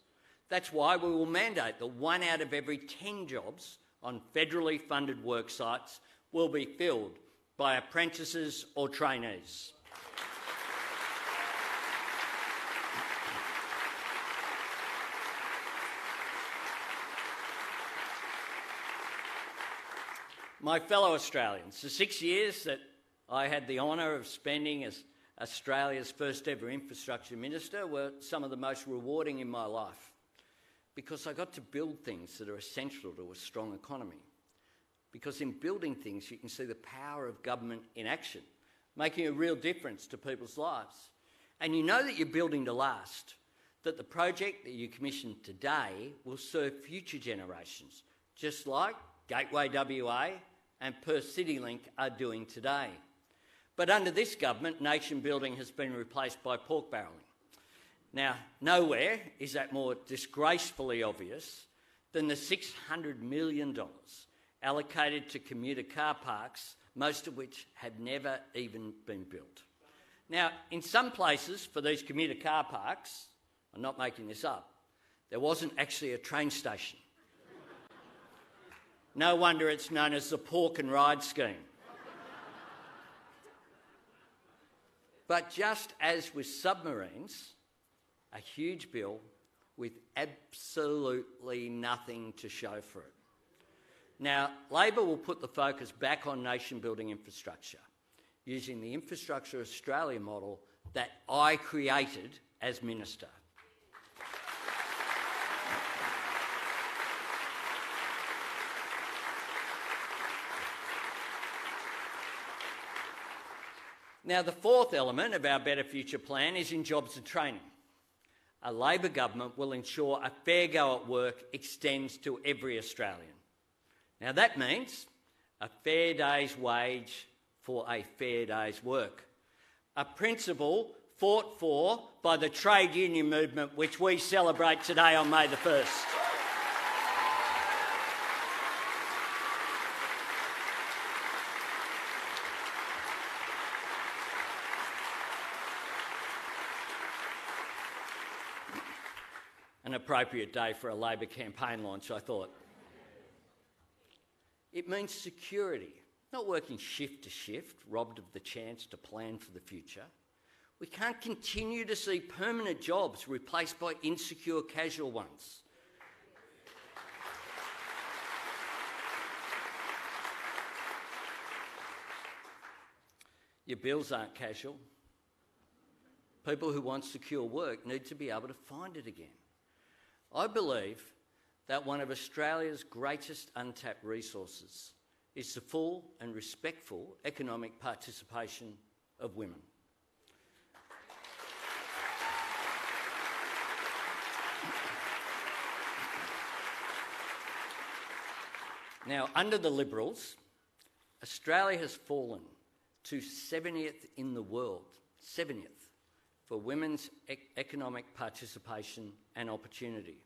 That's why we will mandate that 1 out of every 10 jobs on federally funded work sites will be filled by apprentices or trainees. My fellow Australians, the 6 years that I had the honour of spending as Australia's first ever infrastructure minister were some of the most rewarding in my life, because I got to build things that are essential to a strong economy. Because in building things, you can see the power of government in action, making a real difference to people's lives. And you know that you're building to last, that the project that you commission today will serve future generations, just like Gateway WA and Perth CityLink are doing today. But under this government, nation building has been replaced by pork barrelling. Now, nowhere is that more disgracefully obvious than the $600 million allocated to commuter car parks, most of which have never even been built. Now, in some places for these commuter car parks, I'm not making this up, there wasn't actually a train station. No wonder it's known as the Pork and Ride Scheme. But just as with submarines, a huge bill with absolutely nothing to show for it. Now, Labor will put the focus back on nation-building infrastructure, using the Infrastructure Australia model that I created as minister. Now, the fourth element of our Better Future plan is in jobs and training. A Labor government will ensure a fair go at work extends to every Australian. Now, that means a fair day's wage for a fair day's work, a principle fought for by the trade union movement, which we celebrate today on May the 1st. An appropriate day for a Labor campaign launch, I thought. It means security, not working shift to shift, robbed of the chance to plan for the future. We can't continue to see permanent jobs replaced by insecure casual ones. Your bills aren't casual. People who want secure work need to be able to find it again. I believe that one of Australia's greatest untapped resources is the full and respectful economic participation of women. Now, under the Liberals, Australia has fallen to 70th in the world, 70th, for women's economic participation and opportunity.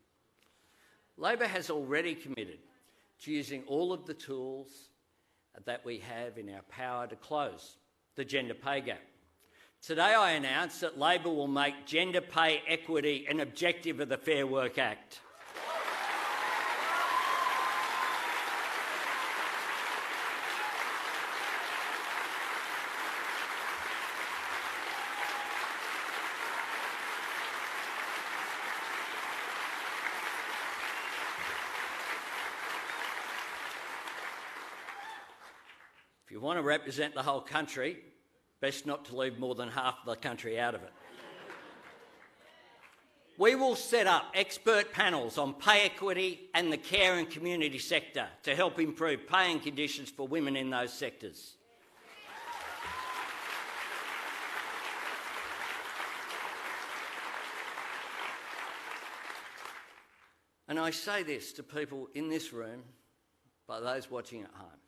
Labor has already committed to using all of the tools that we have in our power to close the gender pay gap. Today I announce that Labor will make gender pay equity an objective of the Fair Work Act. you want to represent the whole country, best not to leave more than half the country out of it. We will set up expert panels on pay equity and the care and community sector to help improve pay and conditions for women in those sectors. And I say this to people in this room, by those watching at home,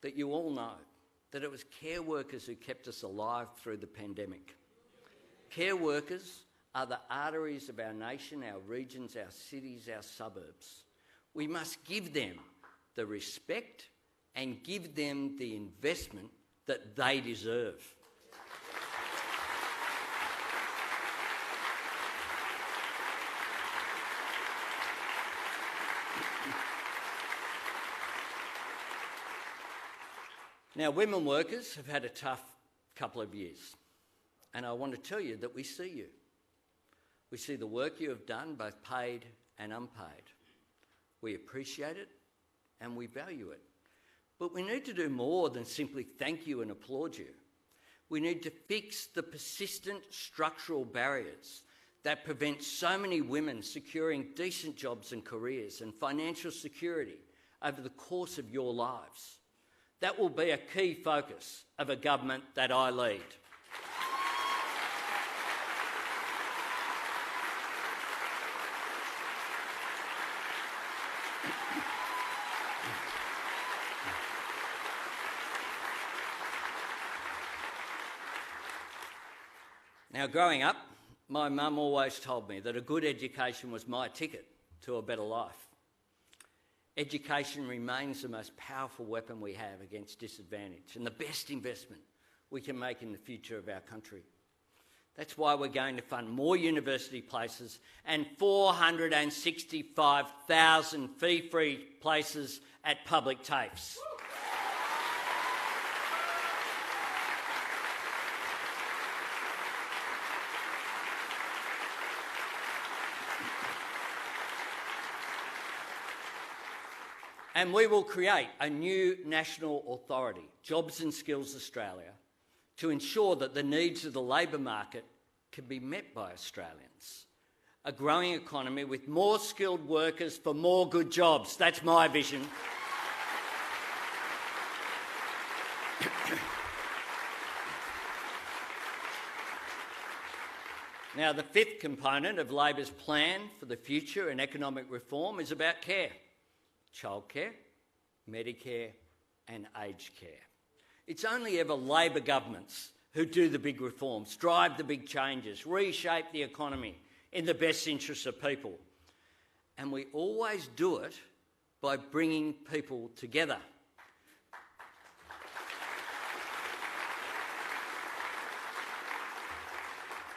that you all know that it was care workers who kept us alive through the pandemic. Care workers are the arteries of our nation, our regions, our cities, our suburbs. We must give them the respect and give them the investment that they deserve. Now, women workers have had a tough couple of years, and I want to tell you that we see you. We see the work you have done, both paid and unpaid. We appreciate it and we value it. But we need to do more than simply thank you and applaud you. We need to fix the persistent structural barriers that prevent so many women securing decent jobs and careers and financial security over the course of your lives. That will be a key focus of a government that I lead. Now, growing up, my mum always told me that a good education was my ticket to a better life. Education remains the most powerful weapon we have against disadvantage and the best investment we can make in the future of our country. That's why we're going to fund more university places and 465,000 fee-free places at public TAFEs. And we will create a new national authority, Jobs and Skills Australia, to ensure that the needs of the labour market can be met by Australians. A growing economy with more skilled workers for more good jobs. That's my vision. Now, the fifth component of Labor's plan for the future and economic reform is about care. Childcare, Medicare and aged care. It's only ever Labor governments who do the big reforms, drive the big changes, reshape the economy in the best interests of people. And we always do it by bringing people together.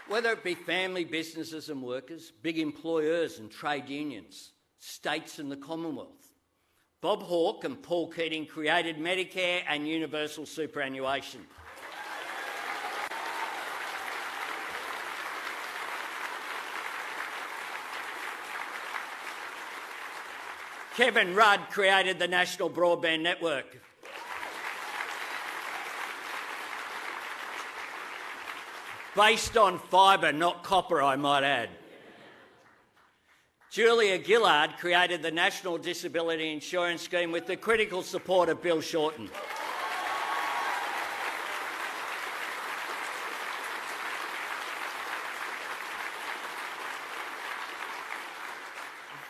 Whether it be family businesses and workers, big employers and trade unions, states and the Commonwealth, Bob Hawke and Paul Keating created Medicare and universal superannuation. Kevin Rudd created the National Broadband Network. Based on fibre, not copper, I might add. Julia Gillard created the National Disability Insurance Scheme with the critical support of Bill Shorten.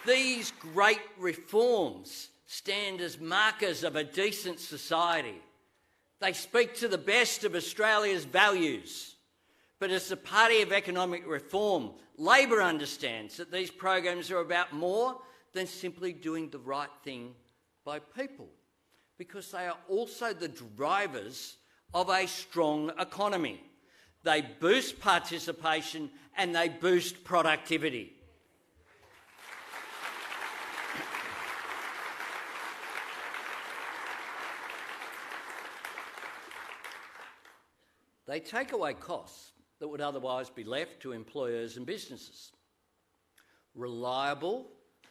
These great reforms stand as markers of a decent society. They speak to the best of Australia's values. But as the party of economic reform, Labor understands that these programs are about more than simply doing the right thing by people, because they are also the drivers of a strong economy. They boost participation and they boost productivity. They take away costs that would otherwise be left to employers and businesses. Reliable,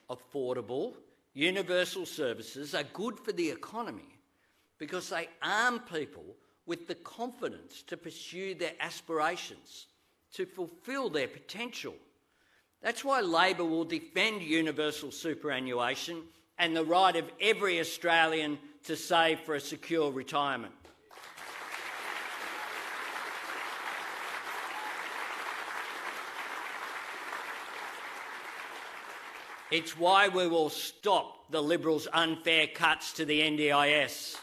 affordable, universal services are good for the economy because they arm people with the confidence to pursue their aspirations, to fulfil their potential. That's why Labor will defend universal superannuation and the right of every Australian to save for a secure retirement. It's why we will stop the Liberals' unfair cuts to the NDIS.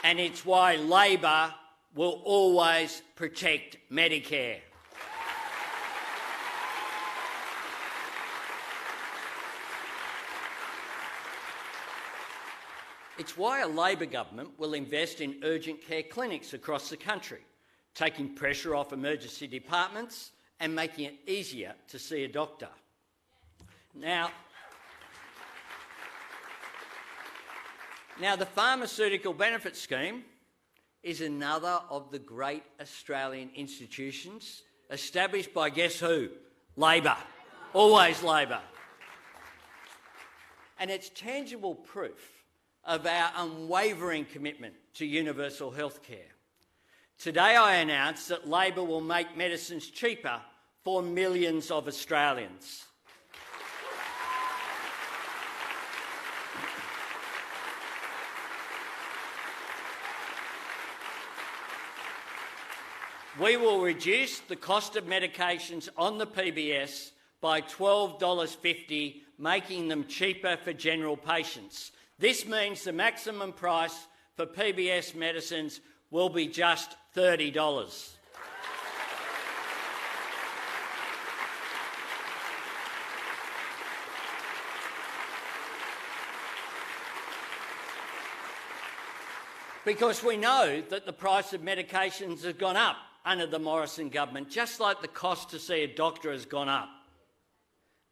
And it's why Labor will always protect Medicare. It's why a Labor government will invest in urgent care clinics across the country, taking pressure off emergency departments and making it easier to see a doctor. Now, the Pharmaceutical Benefit Scheme is another of the great Australian institutions established by guess who? Labor. Always Labor. And it's tangible proof of our unwavering commitment to universal health care. Today I announce that Labor will make medicines cheaper for millions of Australians. We will reduce the cost of medications on the PBS by $12.50, making them cheaper for general patients. This means the maximum price for PBS medicines will be just $30. Because we know that the price of medications has gone up under the Morrison government, just like the cost to see a doctor has gone up.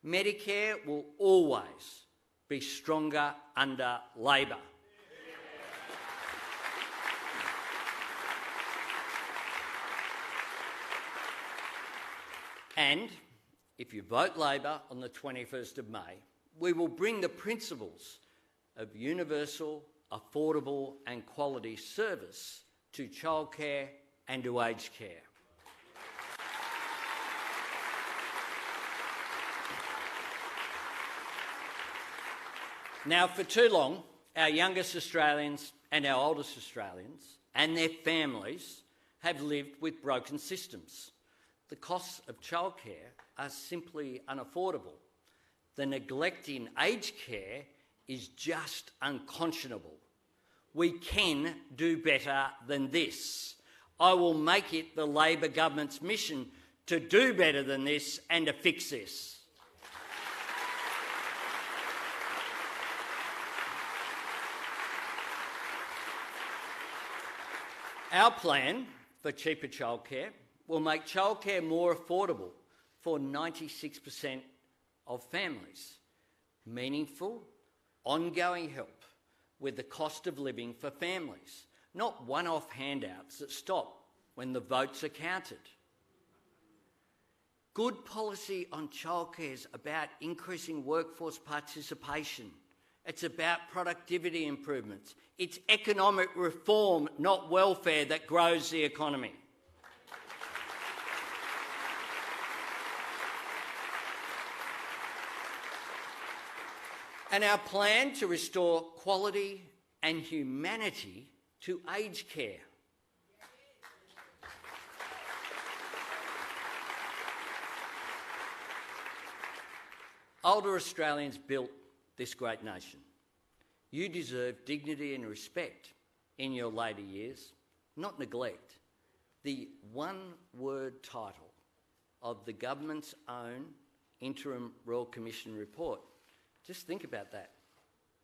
Medicare will always be stronger under Labor. And if you vote Labor on the 21st of May, we will bring the principles of universal, affordable and quality service to childcare and to aged care. Now, for too long, our youngest Australians and our oldest Australians and their families have lived with broken systems. The costs of childcare are simply unaffordable. The neglect in aged care is just unconscionable. We can do better than this. I will make it the Labor government's mission to do better than this and to fix this. Our plan for cheaper childcare will make childcare more affordable for 96% of families. Meaningful, ongoing help with the cost of living for families, not one-off handouts that stop when the votes are counted. Good policy on childcare is about increasing workforce participation. It's about productivity improvements. It's economic reform, not welfare, that grows the economy. And our plan to restore quality and humanity to aged care. Older Australians built this great nation. You deserve dignity and respect in your later years, not neglect. The one-word title of the government's own interim Royal Commission report. Just think about that.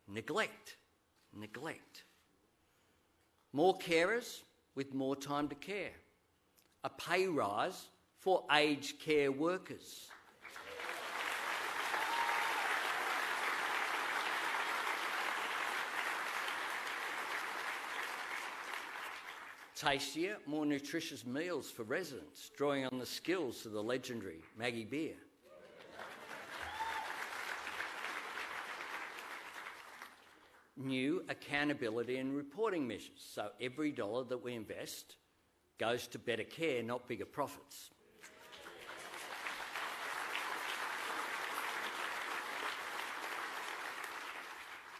Neglect. Neglect. More carers with more time to care. A pay rise for aged care workers. Tastier, more nutritious meals for residents, drawing on the skills of the legendary Maggie Beer. new accountability and reporting measures, so every dollar that we invest goes to better care, not bigger profits.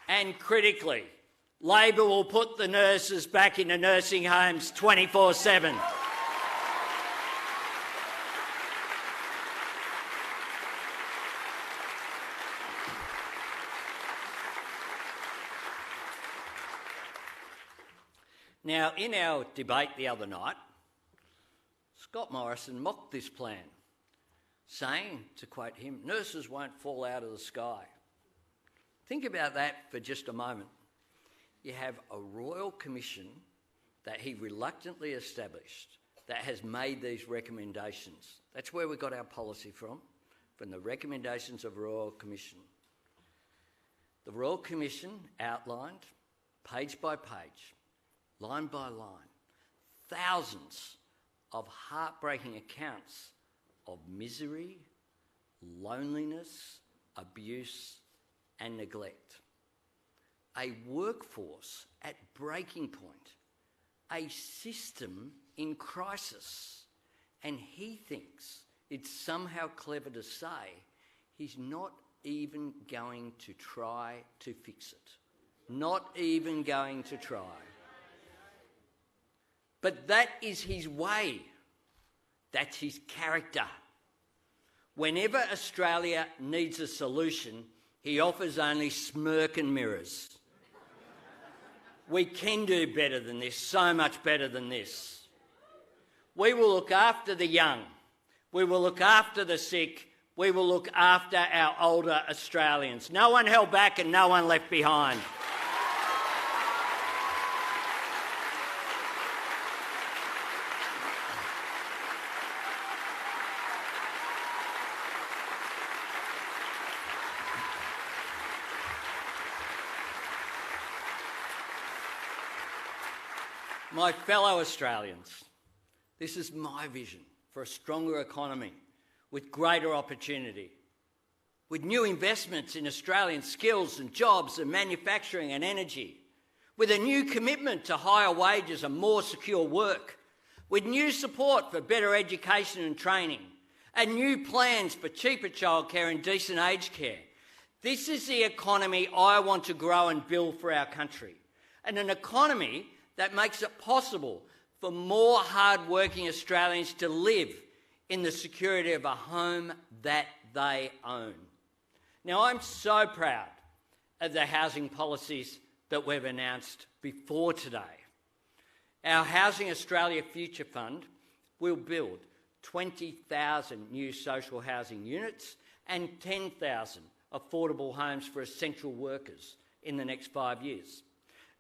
And critically, Labor will put the nurses back into nursing homes 24/7. Now, in our debate the other night, Scott Morrison mocked this plan, saying, to quote him, "Nurses won't fall out of the sky." Think about that for just a moment. You have a royal commission that he reluctantly established that has made these recommendations. That's where we got our policy from the recommendations of a royal commission. The royal commission outlined, page by page, line by line, thousands of heartbreaking accounts of misery, loneliness, abuse and neglect. A workforce at breaking point, a system in crisis, and he thinks it's somehow clever to say he's not even going to try to fix it. Not even going to try. But that is his way. That's his character. Whenever Australia needs a solution, he offers only smirk and mirrors. We can do better than this, so much better than this. We will look after the young. We will look after the sick. We will look after our older Australians. No one held back and no one left behind. My fellow Australians, this is my vision for a stronger economy with greater opportunity, with new investments in Australian skills and jobs and manufacturing and energy, with a new commitment to higher wages and more secure work, with new support for better education and training, and new plans for cheaper childcare and decent aged care. This is the economy I want to grow and build for our country, and an economy that makes it possible for more hard-working Australians to live in the security of a home that they own. Now, I'm so proud of the housing policies that we've announced before today. Our Housing Australia Future Fund will build 20,000 new social housing units and 10,000 affordable homes for essential workers in the next 5 years,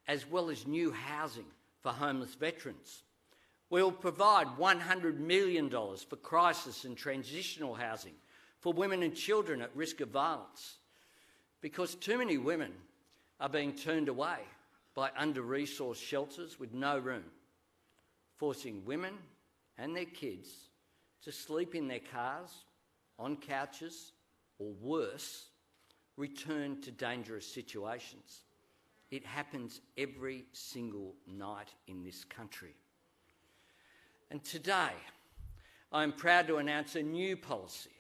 as well as new housing for homeless veterans. We'll provide $100 million for crisis and transitional housing for women and children at risk of violence, because too many women are being turned away by under-resourced shelters with no room, forcing women and their kids to sleep in their cars, on couches, or worse, return to dangerous situations. It happens every single night in this country. And today, I'm proud to announce a new policy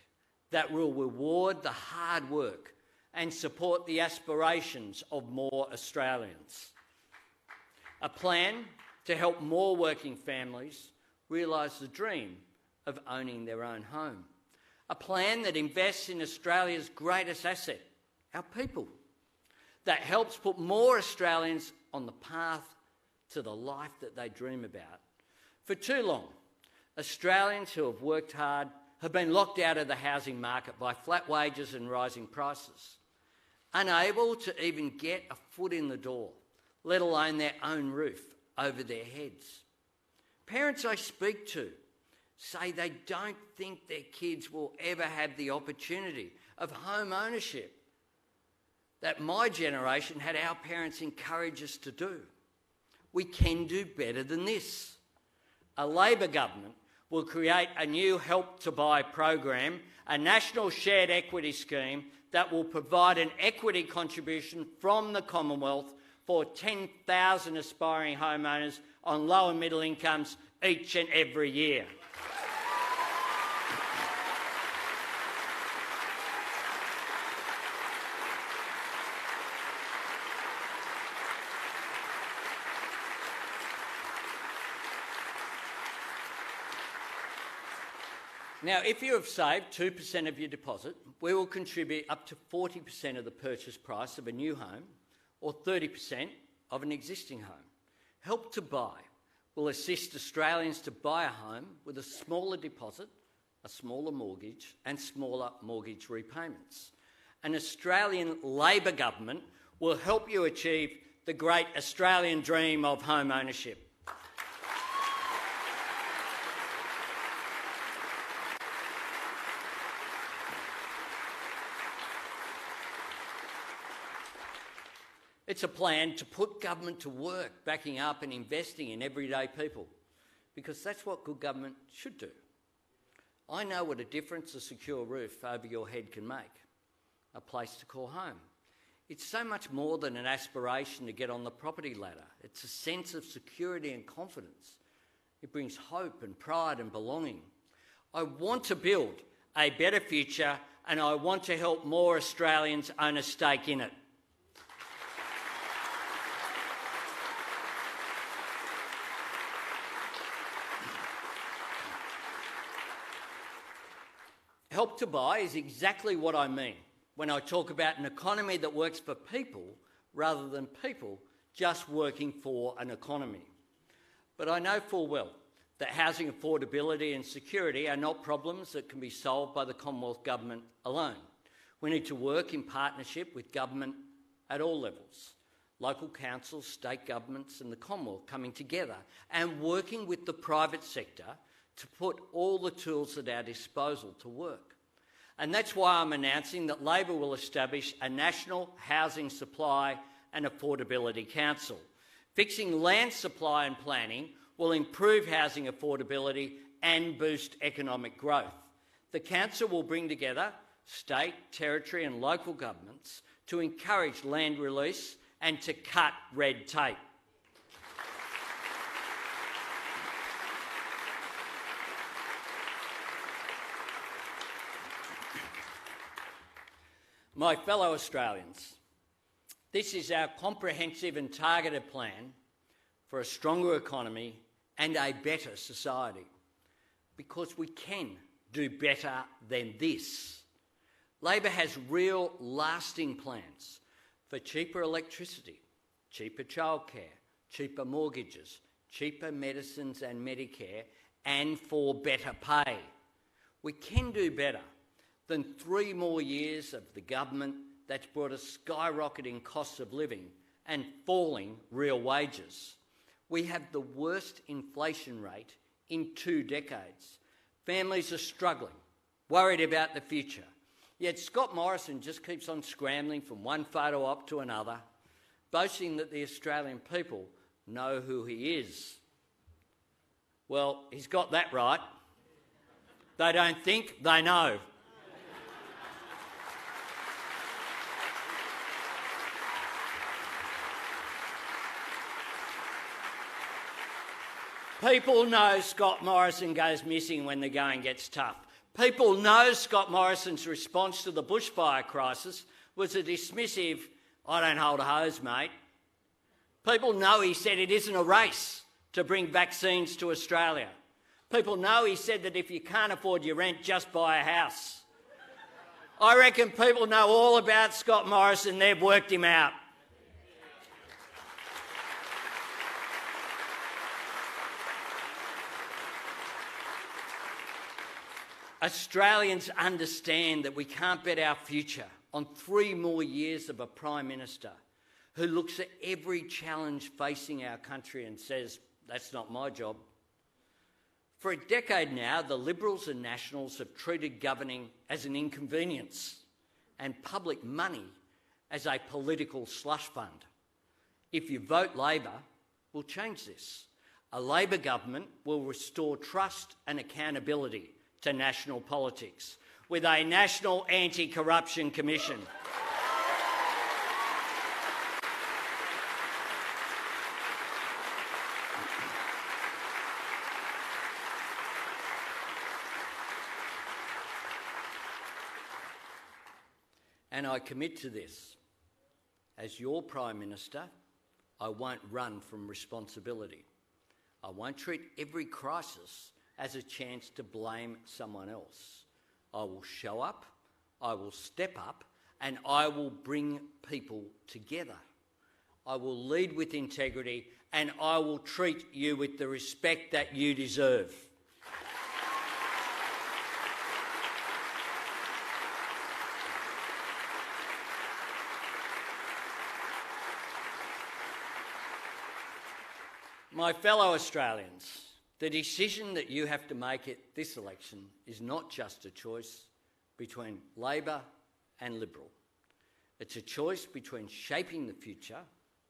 that will reward the hard work and support the aspirations of more Australians. A plan to help more working families realise the dream of owning their own home. A plan that invests in Australia's greatest asset, our people, that helps put more Australians on the path to the life that they dream about. For too long, Australians who have worked hard have been locked out of the housing market by flat wages and rising prices, unable to even get a foot in the door, let alone their own roof over their heads. Parents I speak to say they don't think their kids will ever have the opportunity of home ownership that my generation had our parents encourage us to do. We can do better than this. A Labor government will create a new Help to Buy program, a national shared equity scheme that will provide an equity contribution from the Commonwealth for 10,000 aspiring homeowners on low and middle incomes each and every year. Now, if you have saved 2% of your deposit, we will contribute up to 40% of the purchase price of a new home or 30% of an existing home. Help to Buy will assist Australians to buy a home with a smaller deposit, a smaller mortgage and smaller mortgage repayments. An Australian Labor government will help you achieve the great Australian dream of home ownership. It's a plan to put government to work, backing up and investing in everyday people, because that's what good government should do. I know what a difference a secure roof over your head can make, a place to call home. It's so much more than an aspiration to get on the property ladder. It's a sense of security and confidence. It brings hope and pride and belonging. I want to build a better future, and I want to help more Australians own a stake in it. Help to Buy is exactly what I mean when I talk about an economy that works for people rather than people just working for an economy. But I know full well that housing affordability and security are not problems that can be solved by the Commonwealth Government alone. We need to work in partnership with government at all levels, local councils, state governments and the Commonwealth coming together and working with the private sector to put all the tools at our disposal to work. And that's why I'm announcing that Labor will establish a National Housing Supply and Affordability Council. Fixing land supply and planning will improve housing affordability and boost economic growth. The council will bring together state, territory and local governments to encourage land release and to cut red tape. My fellow Australians, this is our comprehensive and targeted plan for a stronger economy and a better society, because we can do better than this. Labor has real, lasting plans for cheaper electricity, cheaper childcare, cheaper mortgages, cheaper medicines and Medicare, and for better pay. We can do better than 3 more years of the government that's brought us skyrocketing costs of living and falling real wages. We have the worst inflation rate in 2 decades. Families are struggling, worried about the future. Yet Scott Morrison just keeps on scrambling from one photo op to another, boasting that the Australian people know who he is. Well, he's got that right. They don't think, they know. People know Scott Morrison goes missing when the going gets tough. People know Scott Morrison's response to the bushfire crisis was a dismissive, "I don't hold a hose, mate." People know he said it isn't a race to bring vaccines to Australia. People know he said that if you can't afford your rent, just buy a house. I reckon people know all about Scott Morrison. They've worked him out. Australians understand that we can't bet our future on 3 more years of a Prime Minister who looks at every challenge facing our country and says, "That's not my job." For a decade now, the Liberals and Nationals have treated governing as an inconvenience and public money as a political slush fund. If you vote Labor, we'll change this. A Labor government will restore trust and accountability to national politics with a National Anti-Corruption Commission. And I commit to this. As your Prime Minister, I won't run from responsibility. I won't treat every crisis as a chance to blame someone else. I will show up, I will step up, and I will bring people together. I will lead with integrity, and I will treat you with the respect that you deserve. My fellow Australians, the decision that you have to make at this election is not just a choice between Labor and Liberal. It's a choice between shaping the future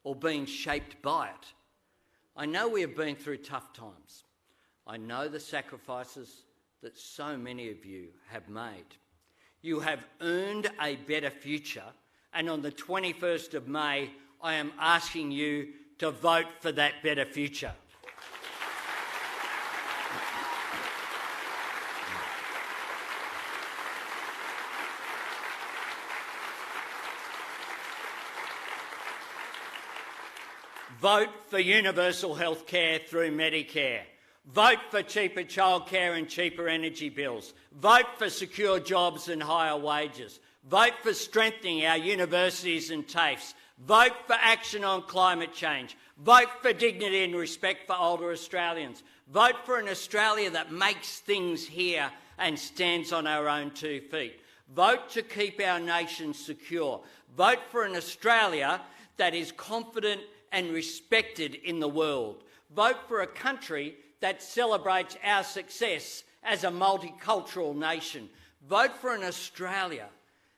or being shaped by it. I know we have been through tough times. I know the sacrifices that so many of you have made. You have earned a better future, and on the 21st of May, I am asking you to vote for that better future. Vote for universal health care through Medicare. Vote for cheaper childcare and cheaper energy bills. Vote for secure jobs and higher wages. Vote for strengthening our universities and TAFEs. Vote for action on climate change. Vote for dignity and respect for older Australians. Vote for an Australia that makes things here and stands on our own 2 feet. Vote to keep our nation secure. Vote for an Australia that is confident and respected in the world. Vote for a country that celebrates our success as a multicultural nation. Vote for an Australia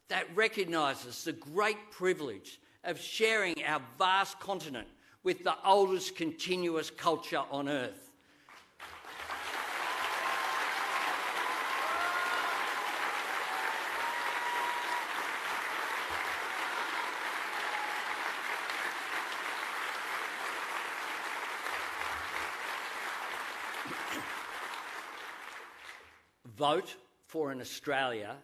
that recognises the great privilege of sharing our vast continent with the oldest continuous culture on earth. Vote for an Australia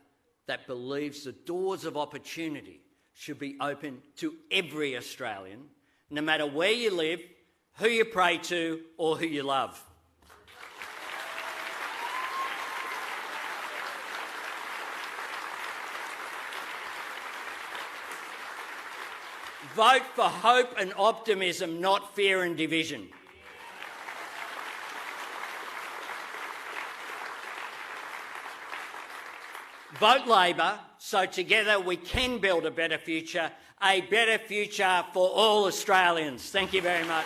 that believes the doors of opportunity should be open to every Australian, no matter where you live, who you pray to, or who you love. Vote for hope and optimism, not fear and division. Vote Labor so together we can build a better future for all Australians. Thank you very much.